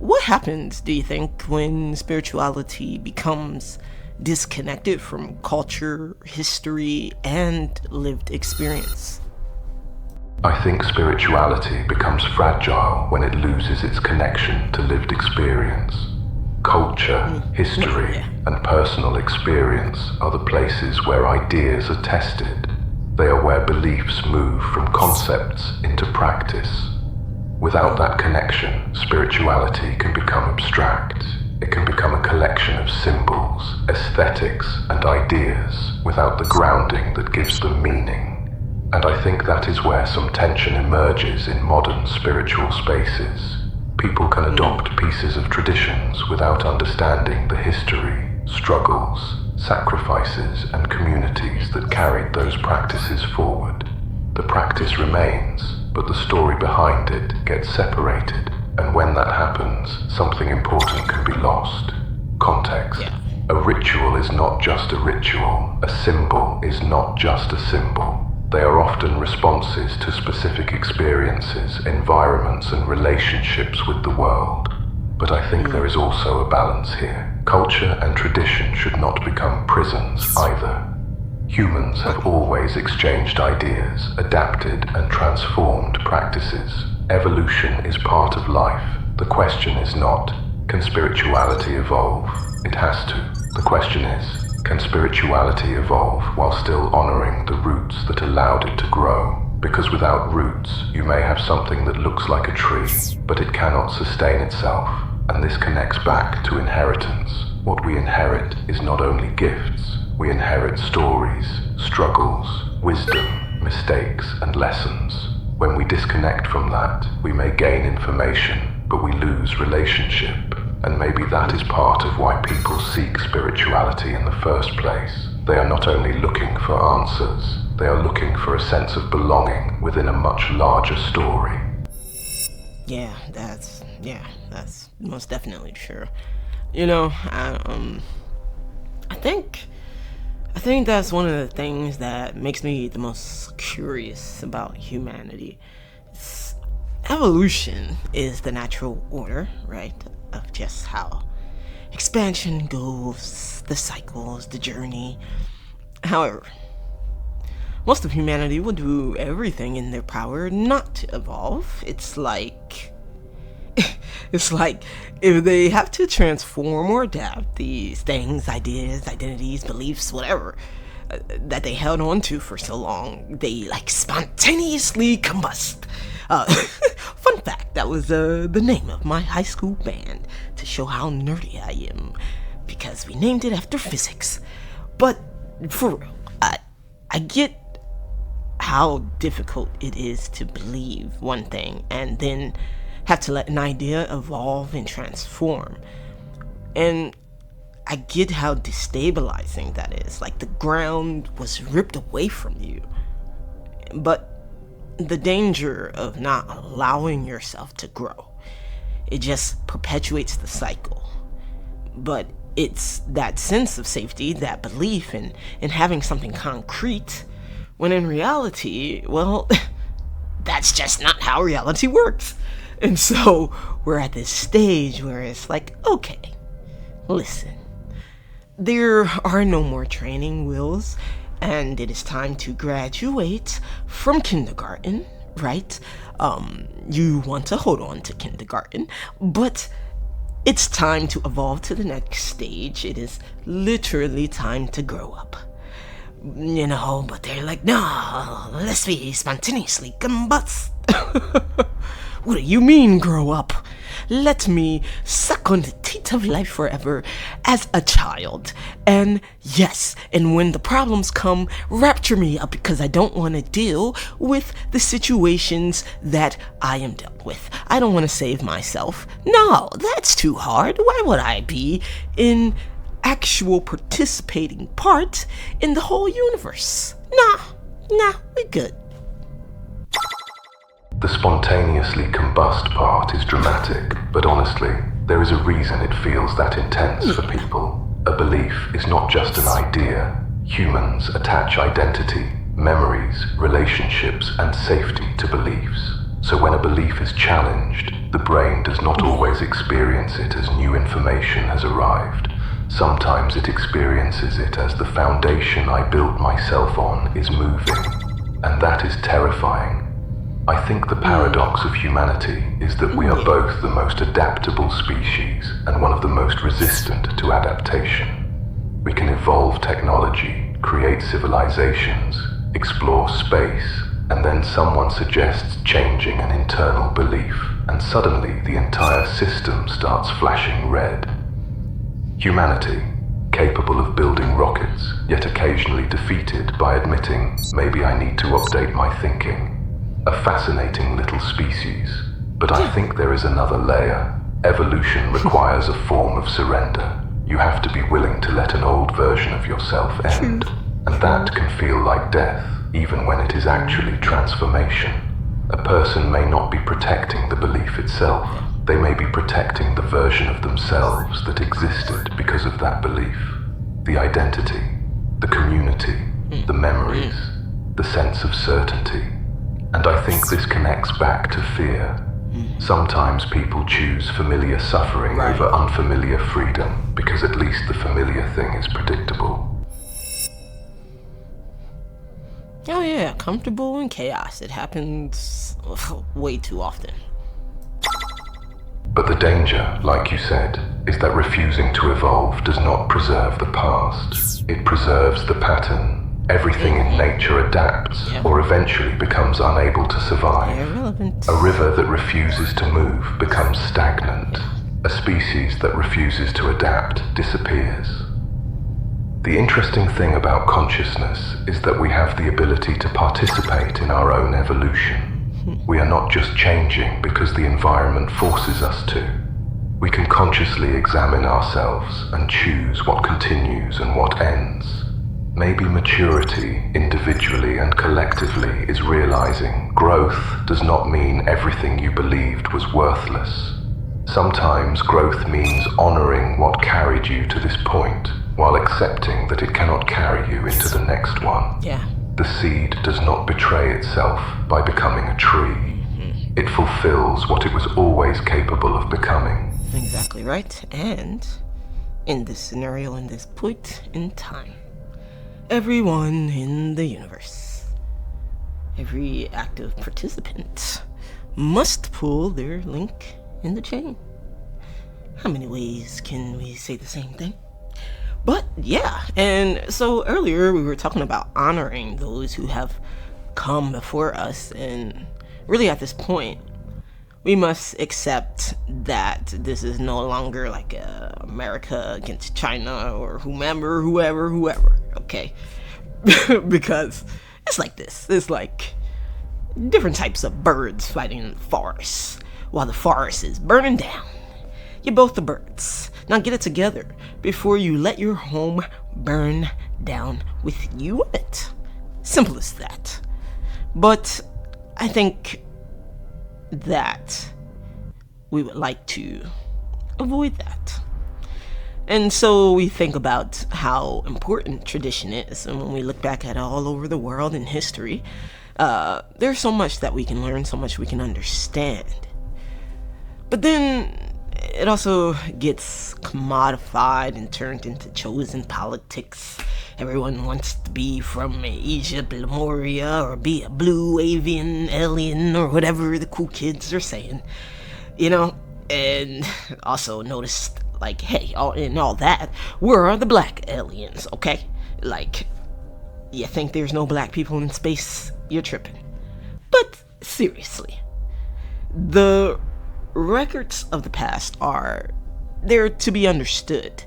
what happens, do you think, when spirituality becomes disconnected from culture, history, and lived experience? I think spirituality becomes fragile when it loses its connection to lived experience. Culture, history, and personal experience are the places where ideas are tested. They are where beliefs move from concepts into practice. Without that connection, spirituality can become abstract. It can become a collection of symbols, aesthetics, and ideas without the grounding that gives them meaning. And I think that is where some tension emerges in modern spiritual spaces. People can adopt pieces of traditions without understanding the history, struggles, sacrifices, and communities that carried those practices forward. The practice remains, but the story behind it gets separated. And when that happens, something important can be lost. Context. A ritual is not just a ritual. A symbol is not just a symbol. They are often responses to specific experiences, environments, and relationships with the world. But I think there is also a balance here. Culture and tradition should not become prisons either. Humans have always exchanged ideas, adapted and transformed practices. Evolution is part of life. The question is not, can spirituality evolve? It has to. The question is, can spirituality evolve while still honoring the roots that allowed it to grow? Because without roots, you may have something that looks like a tree, but it cannot sustain itself. And this connects back to inheritance. What we inherit is not only gifts. We inherit stories, struggles, wisdom, mistakes, and lessons. When we disconnect from that, we may gain information, but we lose relationship. And maybe that is part of why people seek spirituality in the first place. They are not only looking for answers, they are looking for a sense of belonging within a much larger story. Yeah, that's most definitely true. I think that's one of the things that makes me the most curious about humanity. Evolution is the natural order, right, of just how expansion goes, the cycles, the journey. However, most of humanity will do everything in their power not to evolve. It's like if they have to transform or adapt these things, ideas, identities, beliefs, whatever, that they held on to for so long, they spontaneously combust. Fun fact, that was the name of my high school band, to show how nerdy I am, because we named it after physics. But for real, I get how difficult it is to believe one thing and then have to let an idea evolve and transform. And I get how destabilizing that is. Like, the ground was ripped away from you. But the danger of not allowing yourself to grow, it just perpetuates the cycle. But it's that sense of safety, that belief in having something concrete, when in reality, well, that's just not how reality works. And so we're at this stage where it's like, okay, listen, there are no more training wheels, and it is time to graduate from kindergarten, right? You want to hold on to kindergarten, but it's time to evolve to the next stage. It is literally time to grow up. But they're like, no, let's be spontaneously combust. What do you mean, grow up? Let me suck on the teat of life forever as a child. And yes, and when the problems come, rapture me up, because I don't want to deal with the situations that I am dealt with. I don't want to save myself. No, that's too hard. Why would I be in actual participating part in the whole universe? Nah, we're good. The spontaneously combust part is dramatic, but honestly, there is a reason it feels that intense for people. A belief is not just an idea. Humans attach identity, memories, relationships, and safety to beliefs. So when a belief is challenged, the brain does not always experience it as new information has arrived. Sometimes it experiences it as the foundation I built myself on is moving, and that is terrifying. I think the paradox of humanity is that we are both the most adaptable species and one of the most resistant to adaptation. We can evolve technology, create civilizations, explore space, and then someone suggests changing an internal belief, and suddenly the entire system starts flashing red. Humanity, capable of building rockets, yet occasionally defeated by admitting, maybe I need to update my thinking. A fascinating little species, but I think there is another layer. Evolution requires a form of surrender. You have to be willing to let an old version of yourself end, and that can feel like death, even when it is actually transformation. A person may not be protecting the belief itself. They may be protecting the version of themselves that existed because of that belief. The identity, the community, the memories, the sense of certainty. And I think this connects back to fear. Sometimes people choose familiar suffering over unfamiliar freedom, because at least the familiar thing is predictable. Oh yeah, comfortable in chaos. It happens way too often. But the danger, like you said, is that refusing to evolve does not preserve the past. It preserves the pattern. Everything in nature adapts, or eventually becomes unable to survive. A river that refuses to move becomes stagnant. A species that refuses to adapt disappears. The interesting thing about consciousness is that we have the ability to participate in our own evolution. We are not just changing because the environment forces us to. We can consciously examine ourselves and choose what continues and what ends. Maybe maturity, individually and collectively, is realizing growth does not mean everything you believed was worthless. Sometimes growth means honoring what carried you to this point, while accepting that it cannot carry you into the next one. The seed does not betray itself by becoming a tree. It fulfills what it was always capable of becoming. Exactly right. And in this scenario, in this point in time, everyone in the universe, every active participant, must pull their link in the chain. How many ways can we say the same thing? But yeah, and so earlier we were talking about honoring those who have come before us, and really at this point, we must accept that this is no longer like America against China or whoever, okay? Because it's like this. It's like different types of birds fighting in the forest while the forest is burning down. You're both the birds. Now get it together before you let your home burn down with you in it. Simple as that. But I think that we would like to avoid that. And so we think about how important tradition is, and when we look back at all over the world in history, there's so much that we can learn, so much we can understand. But then it also gets commodified and turned into chosen politics. Everyone wants to be from Egypt, Lemuria, or be a blue avian alien, or whatever the cool kids are saying, and also noticed, like, hey, in all that, we're the black aliens, okay? Like, you think there's no black people in space? You're tripping. But seriously, the records of the past are there to be understood,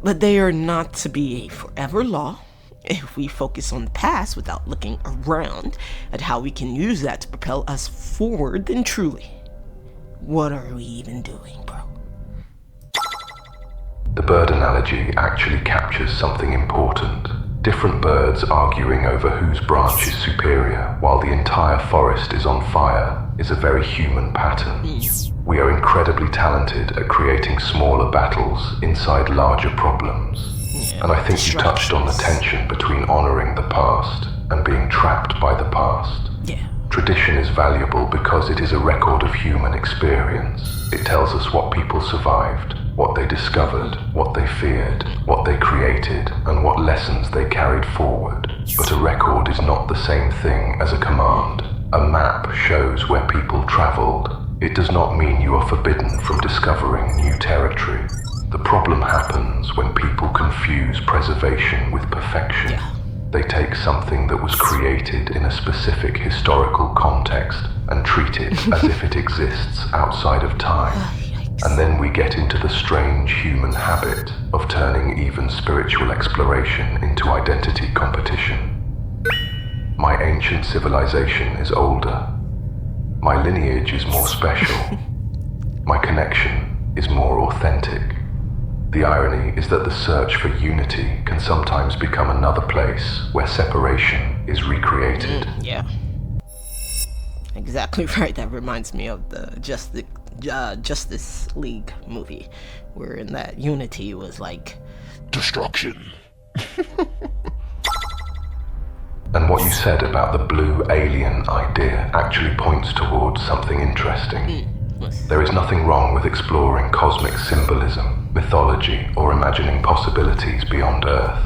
but they are not to be a forever law. If we focus on the past without looking around at how we can use that to propel us forward, then truly, what are we even doing, bro? The bird analogy actually captures something important. Different birds arguing over whose branch is superior while the entire forest is on fire is a very human pattern. We are incredibly talented at creating smaller battles inside larger problems. And I think you touched on the tension between honoring the past and being trapped by the past. Tradition is valuable because it is a record of human experience. It tells us what people survived, what they discovered, what they feared, what they created, and what lessons they carried forward. But a record is not the same thing as a command. A map shows where people traveled. It does not mean you are forbidden from discovering new territory. The problem happens when people confuse preservation with perfection. They take something that was created in a specific historical context and treat it as if it exists outside of time. And then we get into the strange human habit of turning even spiritual exploration into identity competition. My ancient civilization is older. My lineage is more special. My connection is more authentic. The irony is that the search for unity can sometimes become another place where separation is recreated. Exactly right. That reminds me of the Justice League movie, where in that unity was like destruction. And what you said about the blue alien idea actually points towards something interesting. There is nothing wrong with exploring cosmic symbolism, mythology, or imagining possibilities beyond Earth.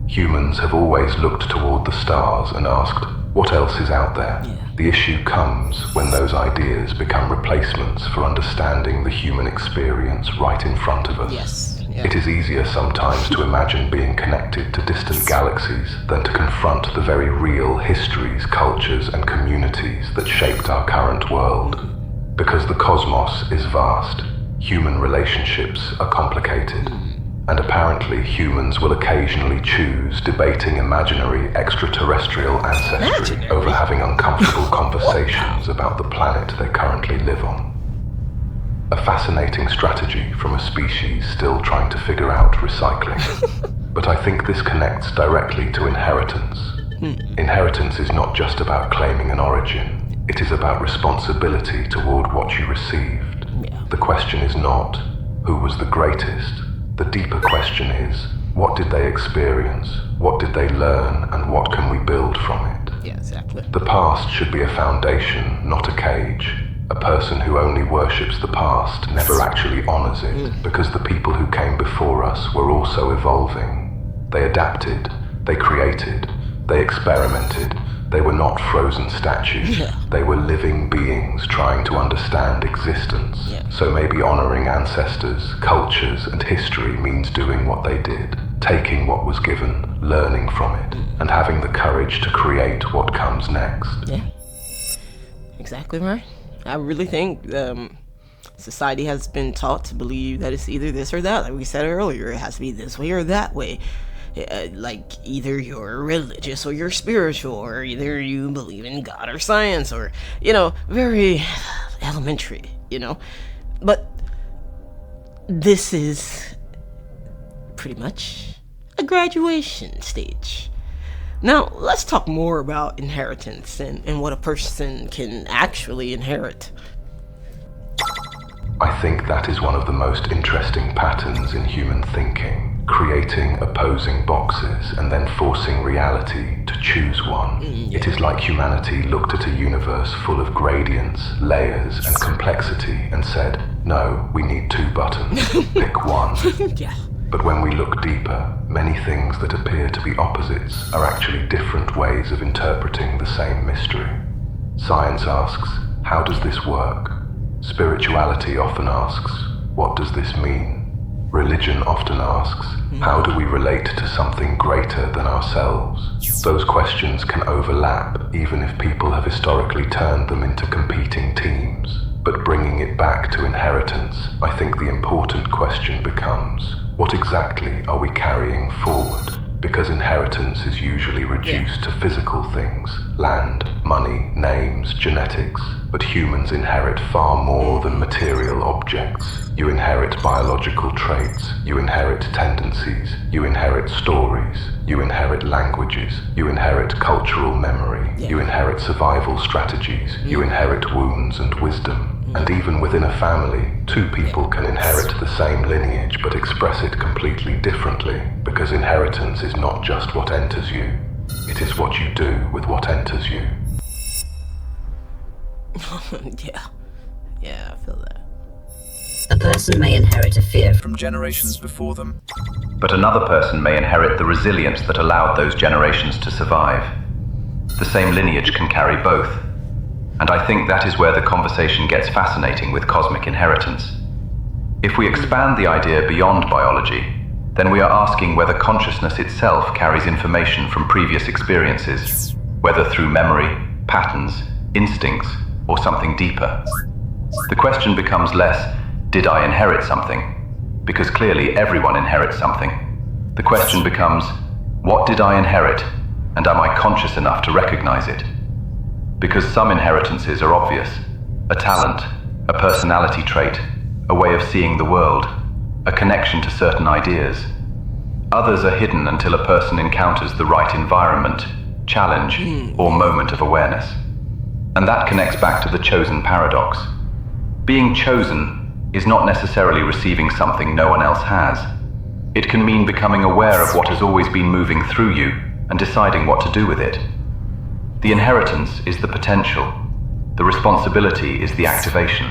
Humans have always looked toward the stars and asked, what else is out there? The issue comes when those ideas become replacements for understanding the human experience right in front of us. It is easier sometimes to imagine being connected to distant galaxies than to confront the very real histories, cultures, and communities that shaped our current world. Because the cosmos is vast, human relationships are complicated, and apparently humans will occasionally choose debating imaginary extraterrestrial ancestry over having uncomfortable conversations about the planet they currently live on. A fascinating strategy from a species still trying to figure out recycling. But I think this connects directly to inheritance. Inheritance is not just about claiming an origin. It is about responsibility toward what you received. The question is not, who was the greatest? The deeper question is, what did they experience? What did they learn? And what can we build from it? The past should be a foundation, not a cage. A person who only worships the past never actually honors it, because the people who came before us were also evolving. They adapted, they created, they experimented. They were not frozen statues. They were living beings trying to understand existence. So maybe honoring ancestors, cultures, and history means doing what they did, taking what was given, learning from it, and having the courage to create what comes next. Exactly right. I really think society has been taught to believe that it's either this or that. Like we said earlier, it has to be this way or that way. Like either you're religious or you're spiritual, or either you believe in God or science, or very elementary, but this is pretty much a graduation stage. Now let's talk more about inheritance and what a person can actually inherit. I think that is one of the most interesting patterns in human thinking, creating opposing boxes and then forcing reality to choose one. It is like humanity looked at a universe full of gradients, layers, and complexity and said, no, we need 2 buttons, pick one. Yeah. But when we look deeper, many things that appear to be opposites are actually different ways of interpreting the same mystery. Science asks, how does this work? Spirituality often asks, what does this mean? Religion often asks, how do we relate to something greater than ourselves? Those questions can overlap, even if people have historically turned them into competing teams. But bringing it back to inheritance, I think the important question becomes, what exactly are we carrying forward? Because inheritance is usually reduced to physical things, land, money, names, genetics. But humans inherit far more than material objects. You inherit biological traits, you inherit tendencies, you inherit stories, you inherit languages, you inherit cultural memory, you inherit survival strategies, you inherit wounds and wisdom. And even within a family, 2 people can inherit the same lineage but express it completely differently, because inheritance is not just what enters you, it is what you do with what enters you. Yeah, I feel that. A person may inherit a fear from generations before them. But another person may inherit the resilience that allowed those generations to survive. The same lineage can carry both. And I think that is where the conversation gets fascinating with cosmic inheritance. If we expand the idea beyond biology, then we are asking whether consciousness itself carries information from previous experiences, whether through memory, patterns, instincts, or something deeper. The question becomes less, did I inherit something? Because clearly everyone inherits something. The question becomes, what did I inherit, and am I conscious enough to recognize it? Because some inheritances are obvious, a talent, a personality trait, a way of seeing the world, a connection to certain ideas. Others are hidden until a person encounters the right environment, challenge, or moment of awareness. And that connects back to the chosen paradox. Being chosen is not necessarily receiving something no one else has. It can mean becoming aware of what has always been moving through you and deciding what to do with it. The inheritance is the potential, the responsibility is the activation,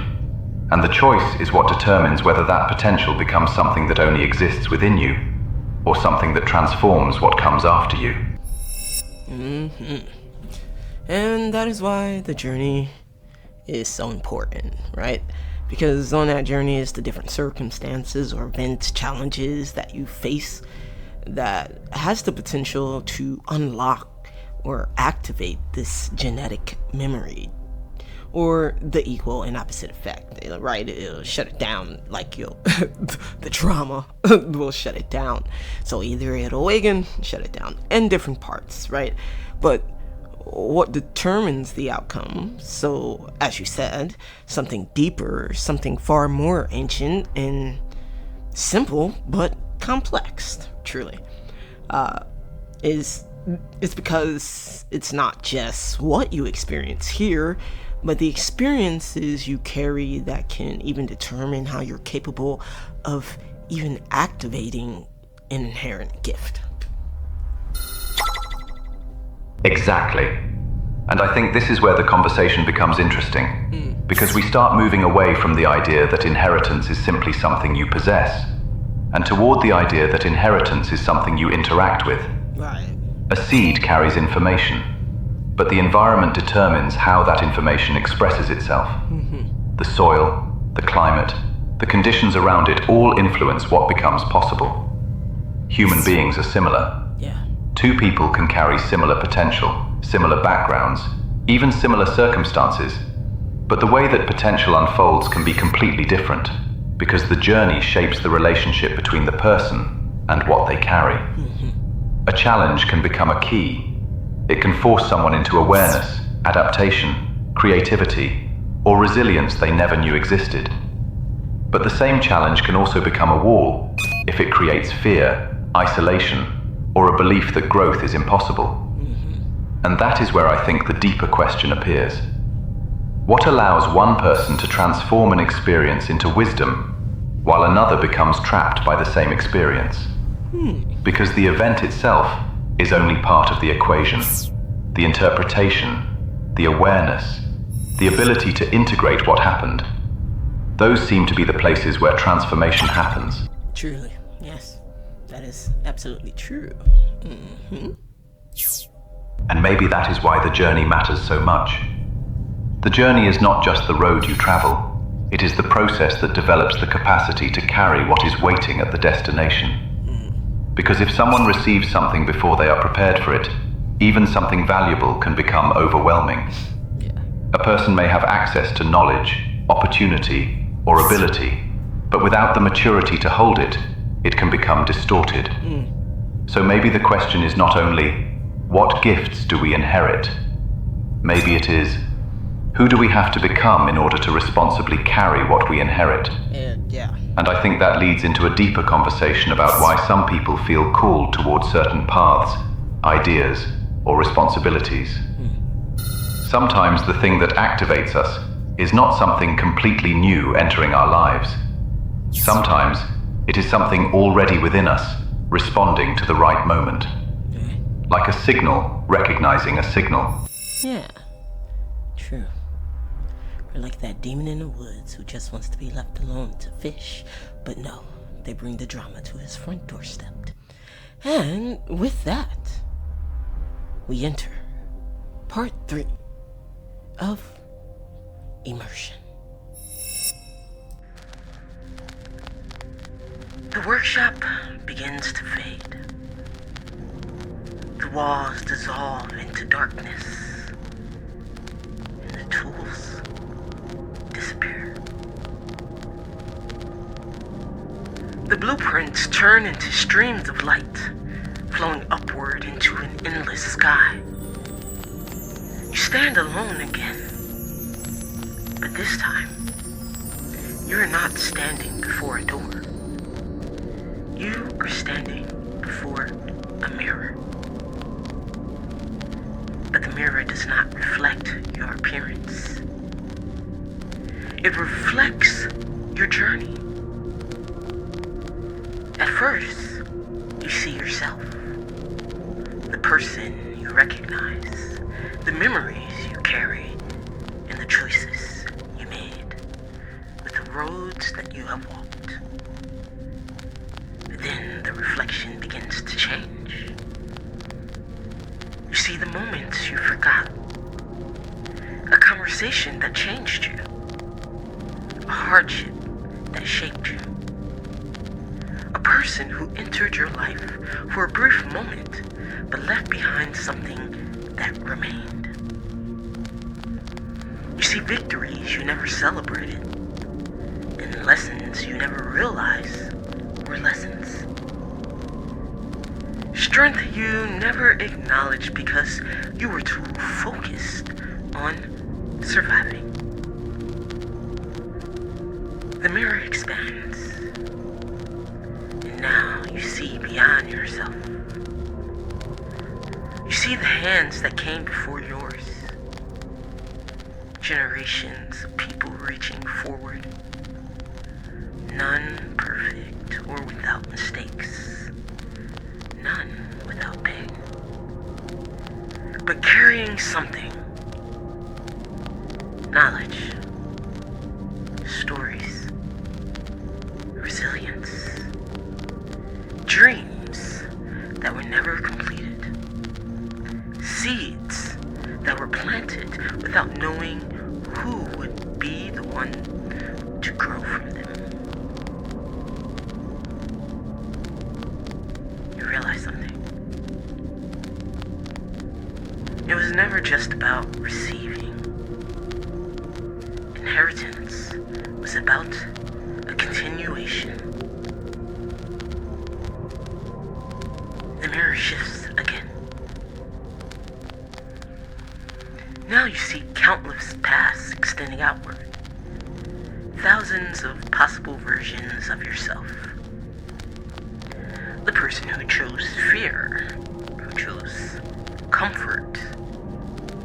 and the choice is what determines whether that potential becomes something that only exists within you, or something that transforms what comes after you. And that is why the journey is so important, right? Because on that journey is the different circumstances or events, challenges that you face that has the potential to unlock or activate this genetic memory, or the equal and opposite effect, right? It'll shut it down, like the trauma will shut it down. So either it'll awaken, shut it down, in different parts, right? But what determines the outcome? So, as you said, something deeper, something far more ancient and simple, but complex, truly, it's because it's not just what you experience here, but the experiences you carry that can even determine how you're capable of even activating an inherent gift. Exactly. And I think this is where the conversation becomes interesting, because we start moving away from the idea that inheritance is simply something you possess, and toward the idea that inheritance is something you interact with. Right. A seed carries information, but the environment determines how that information expresses itself. The soil, the climate, the conditions around it all influence what becomes possible. Human beings are similar. Yeah. 2 people can carry similar potential, similar backgrounds, even similar circumstances, but the way that potential unfolds can be completely different, because the journey shapes the relationship between the person and what they carry. A challenge can become a key. It can force someone into awareness, adaptation, creativity, or resilience they never knew existed. But the same challenge can also become a wall if it creates fear, isolation, or a belief that growth is impossible. And that is where I think the deeper question appears. What allows one person to transform an experience into wisdom, while another becomes trapped by the same experience? Because the event itself is only part of the equation. The interpretation, the awareness, the ability to integrate what happened, those seem to be the places where transformation happens. Truly, yes. That is absolutely true. And maybe that is why the journey matters so much. The journey is not just the road you travel. It is the process that develops the capacity to carry what is waiting at the destination. Because if someone receives something before they are prepared for it, even something valuable can become overwhelming. A person may have access to knowledge, opportunity, or ability, but without the maturity to hold it, it can become distorted. So maybe the question is not only, what gifts do we inherit? Maybe it is, who do we have to become in order to responsibly carry what we inherit? And I think that leads into a deeper conversation about why some people feel called towards certain paths, ideas, or responsibilities. Sometimes the thing that activates us is not something completely new entering our lives. Sometimes it is something already within us, responding to the right moment. Like a signal recognizing a signal. Yeah, true. Or like that demon in the woods who just wants to be left alone to fish. But no, they bring the drama to his front doorstep. And with that, we enter part 3 of Immersion. The workshop begins to fade. The walls dissolve into darkness, and the tools disappear. The blueprints turn into streams of light, flowing upward into an endless sky. You stand alone again, but this time, you're not standing before a door. You are standing before a mirror. But the mirror does not reflect your appearance. It reflects your journey. At first, you see yourself, the person you recognize, the memories you carry, and the choices you made, with the roads that you have walked. Then the reflection begins to change. You see the moments you forgot, a conversation that changed you, a hardship that shaped you, a person who entered your life for a brief moment but left behind something that remained. You see victories you never celebrated, and lessons you never realized were lessons. Strength you never acknowledged because you were too focused on surviving. The mirror expands, and now you see beyond yourself. You see the hands that came before yours, generations of people reaching forward, none perfect or without mistakes, none without pain, but carrying something, knowledge, stories, resilience, dreams that were never completed, seeds that were planted without knowing who would be the one to grow from them. You realize something. It was never just about receiving. Inheritance was about a continuation. The mirror shifts again. Now you see countless paths extending outward. Thousands of possible versions of yourself. The person who chose fear, who chose comfort,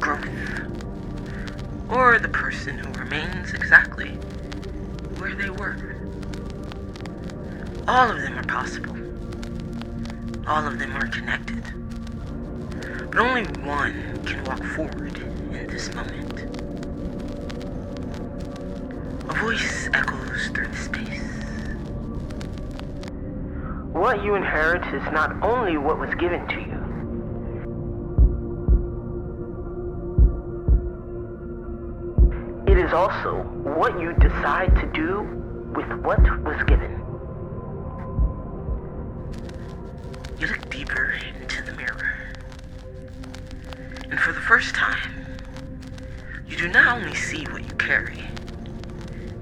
growth, or are the person who remains exactly where they were. All of them are possible. All of them are connected. But only one can walk forward in this moment. A voice echoes through the space. What you inherit is not only what was given to you. It is also what you decide to do with what was given. You look deeper into the mirror. And for the first time, you do not only see what you carry,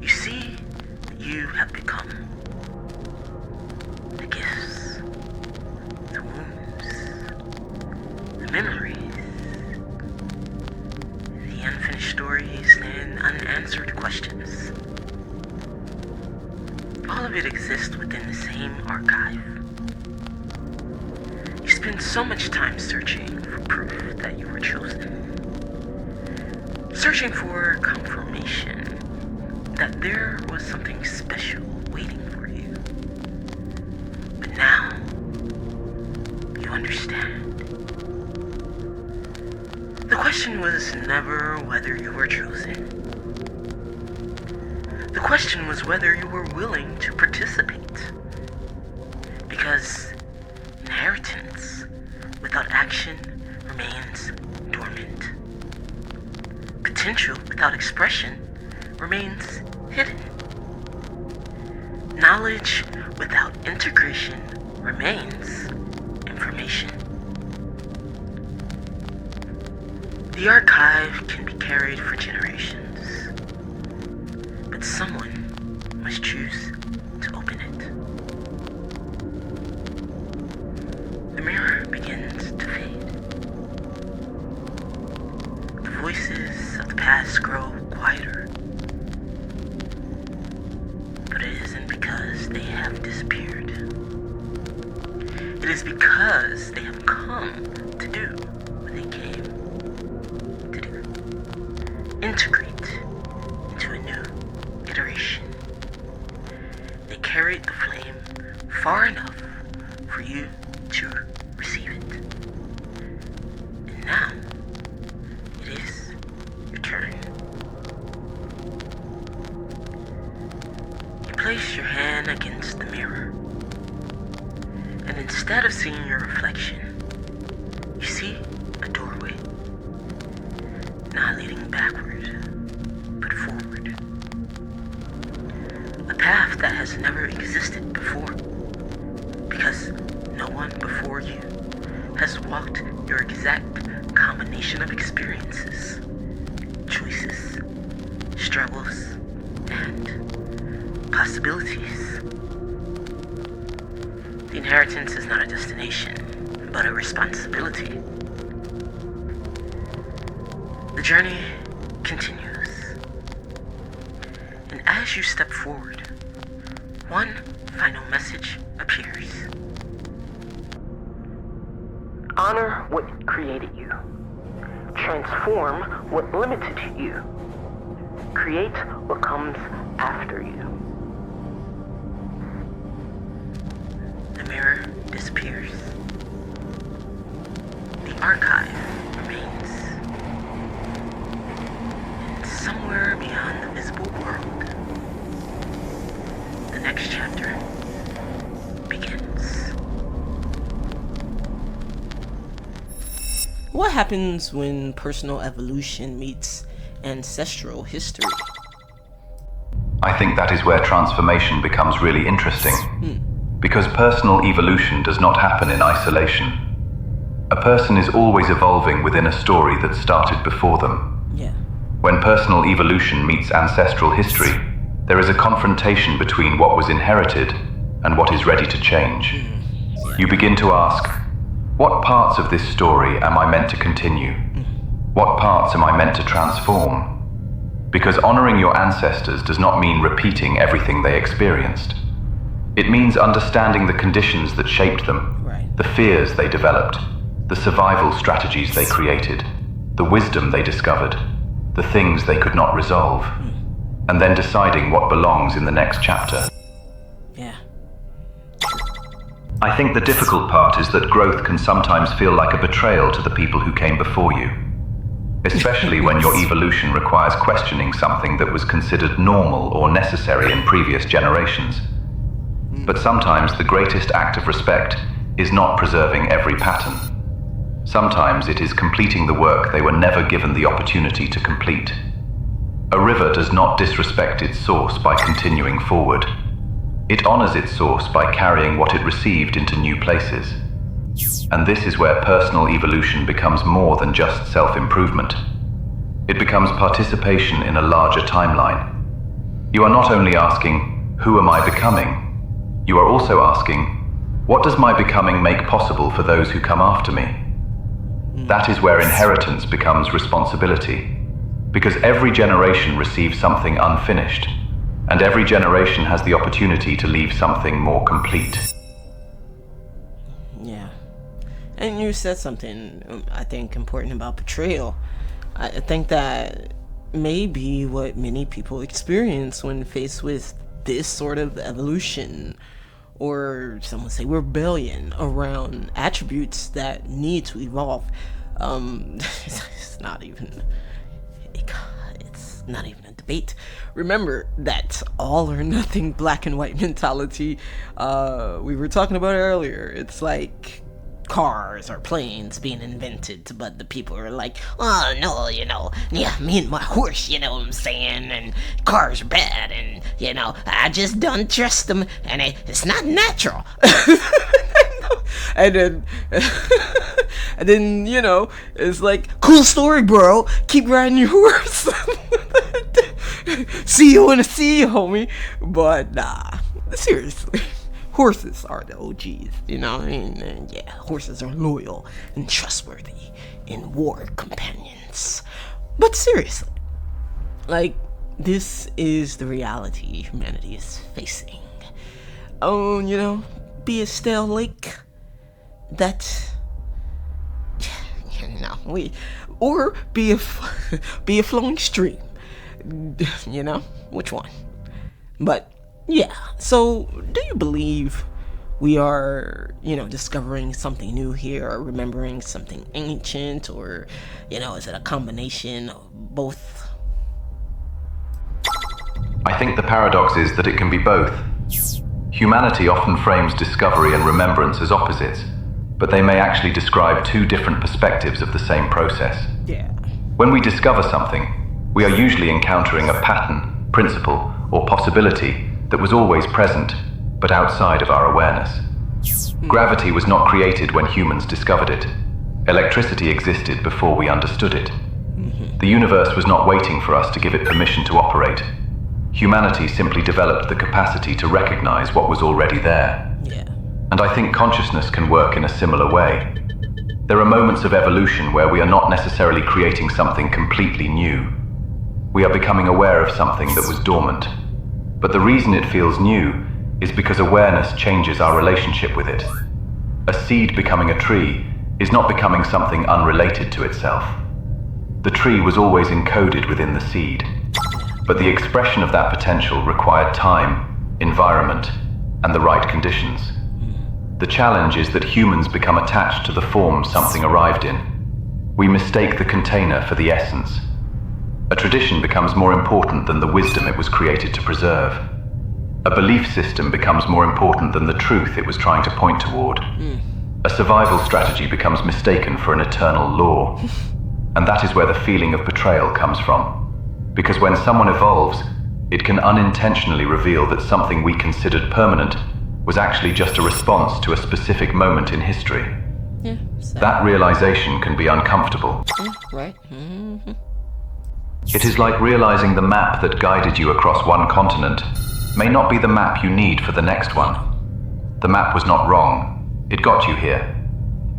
you see what you have become. The gifts, the wounds, the memories, the unfinished stories and unanswered questions. All of it exists within the same archive. You spend so much time searching for proof that you were chosen. Searching for confirmation that there was something special waiting for you. But now, you understand. The question was never whether you were chosen. The question was whether you were willing to participate. Because inheritance without action remains dormant. Potential without expression remains hidden. Knowledge without integration remains information. The archive can be carried for generations, but someone must choose to open it. The mirror begins to fade. The voices of the past grow quieter. But it isn't because they have disappeared. It is because they have come to do what they came to do. Integrate into a new iteration. They carried the flame far enough for you to receive it. And now, it is your turn. You place your hand against the mirror, and instead of seeing your reflection, you see a doorway, not leading backward, but forward. A path that has never existed before, because no one before you has walked your exact combination of experiences, choices, struggles, and possibilities. The inheritance is not a destination, but a responsibility. The journey continues. And as you step forward, one final message appears. Honor what created you. Transform what limited you. Create what comes after you. The mirror disappears. The archive remains. And somewhere beyond the visible world, the next chapter begins. What happens when personal evolution meets ancestral history? I think that is where transformation becomes really interesting. Because personal evolution does not happen in isolation. A person is always evolving within a story that started before them. Yeah. When personal evolution meets ancestral history, there is a confrontation between what was inherited and what is ready to change. You begin to ask, what parts of this story am I meant to continue? What parts am I meant to transform? Because honoring your ancestors does not mean repeating everything they experienced. It means understanding the conditions that shaped them, the fears they developed, the survival strategies they created, the wisdom they discovered, the things they could not resolve, and then deciding what belongs in the next chapter. Yeah. I think the difficult part is that growth can sometimes feel like a betrayal to the people who came before you, especially when your evolution requires questioning something that was considered normal or necessary in previous generations. But sometimes the greatest act of respect is not preserving every pattern. Sometimes it is completing the work they were never given the opportunity to complete. A river does not disrespect its source by continuing forward. It honors its source by carrying what it received into new places. And this is where personal evolution becomes more than just self-improvement. It becomes participation in a larger timeline. You are not only asking, who am I becoming? You are also asking, what does my becoming make possible for those who come after me? That is where inheritance becomes responsibility, because every generation receives something unfinished, and every generation has the opportunity to leave something more complete. Yeah. And you said something, I think, important about betrayal. I think that may be what many people experience when faced with this sort of evolution, or some would say rebellion around attributes that need to evolve. It's not even a debate. Remember that all or nothing black and white mentality we were talking about earlier. It's like cars or planes being invented, but the people are like, oh no, yeah, me and my horse, you know what I'm saying, and cars are bad, and I just don't trust them, and it's not natural. and then it's like, cool story, bro, keep riding your horse. See you when I see you, homie. But nah, seriously, horses are the OGs, and yeah, horses are loyal and trustworthy and war companions. But seriously, like, this is the reality humanity is facing. Be a stale lake that, or be a flowing stream. Which one? But yeah, so do you believe we are, discovering something new here, or remembering something ancient, or, is it a combination of both? I think the paradox is that it can be both. Humanity often frames discovery and remembrance as opposites, but they may actually describe two different perspectives of the same process. Yeah. When we discover something, we are usually encountering a pattern, principle, or possibility that was always present, but outside of our awareness. Gravity was not created when humans discovered it. Electricity existed before we understood it. The universe was not waiting for us to give it permission to operate. Humanity simply developed the capacity to recognize what was already there. Yeah. And I think consciousness can work in a similar way. There are moments of evolution where we are not necessarily creating something completely new. We are becoming aware of something that was dormant. But the reason it feels new is because awareness changes our relationship with it. A seed becoming a tree is not becoming something unrelated to itself. The tree was always encoded within the seed, but the expression of that potential required time, environment, and the right conditions. The challenge is that humans become attached to the form something arrived in. We mistake the container for the essence. A tradition becomes more important than the wisdom it was created to preserve. A belief system becomes more important than the truth it was trying to point toward. A survival strategy becomes mistaken for an eternal law. And that is where the feeling of betrayal comes from. Because when someone evolves, it can unintentionally reveal that something we considered permanent was actually just a response to a specific moment in history. Yeah, so. That realization can be uncomfortable. Right. It is like realizing the map that guided you across one continent may not be the map you need for the next one. The map was not wrong. It got you here.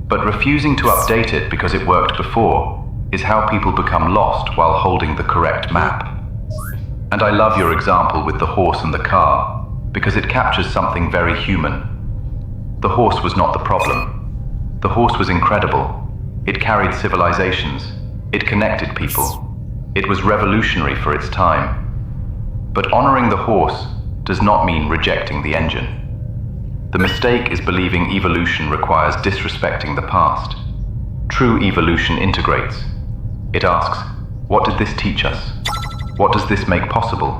But refusing to update it because it worked before is how people become lost while holding the correct map. And I love your example with the horse and the car, because it captures something very human. The horse was not the problem. The horse was incredible. It carried civilizations. It connected people. It was revolutionary for its time. But honoring the horse does not mean rejecting the engine. The mistake is believing evolution requires disrespecting the past. True evolution integrates. It asks, what did this teach us? What does this make possible?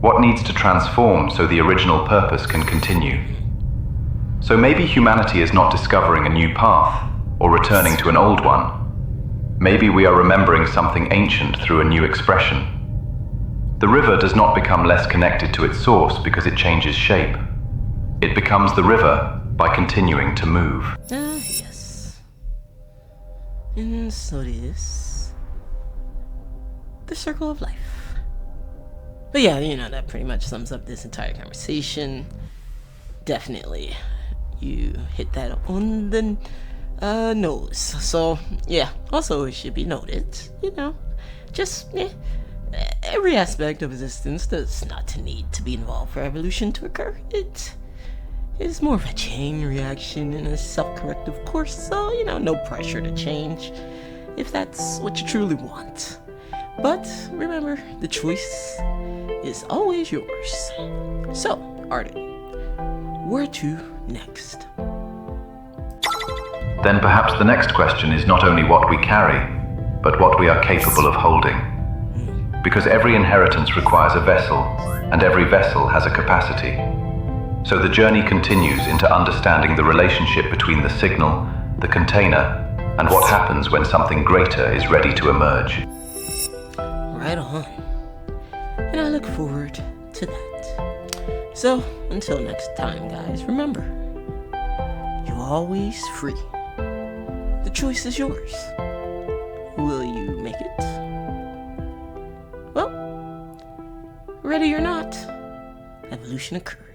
What needs to transform so the original purpose can continue? So maybe humanity is not discovering a new path or returning to an old one. Maybe we are remembering something ancient through a new expression. The river does not become less connected to its source because it changes shape. It becomes the river by continuing to move. Yes. And so it is the circle of life. But yeah, that pretty much sums up this entire conversation. Definitely, you hit that on the nose. So yeah, also it should be noted, every aspect of existence does not need to be involved for evolution to occur. It is more of a chain reaction in a self-corrective course, so no pressure to change if that's what you truly want. But remember, the choice is always yours. So, Arden, where to next? Then perhaps the next question is not only what we carry, but what we are capable of holding. Because every inheritance requires a vessel, and every vessel has a capacity. So the journey continues into understanding the relationship between the signal, the container, and what happens when something greater is ready to emerge. Right on. And I look forward to that. So, until next time, guys, remember, you're always free. The choice is yours. Will you make it? Well, ready or not, evolution occurs.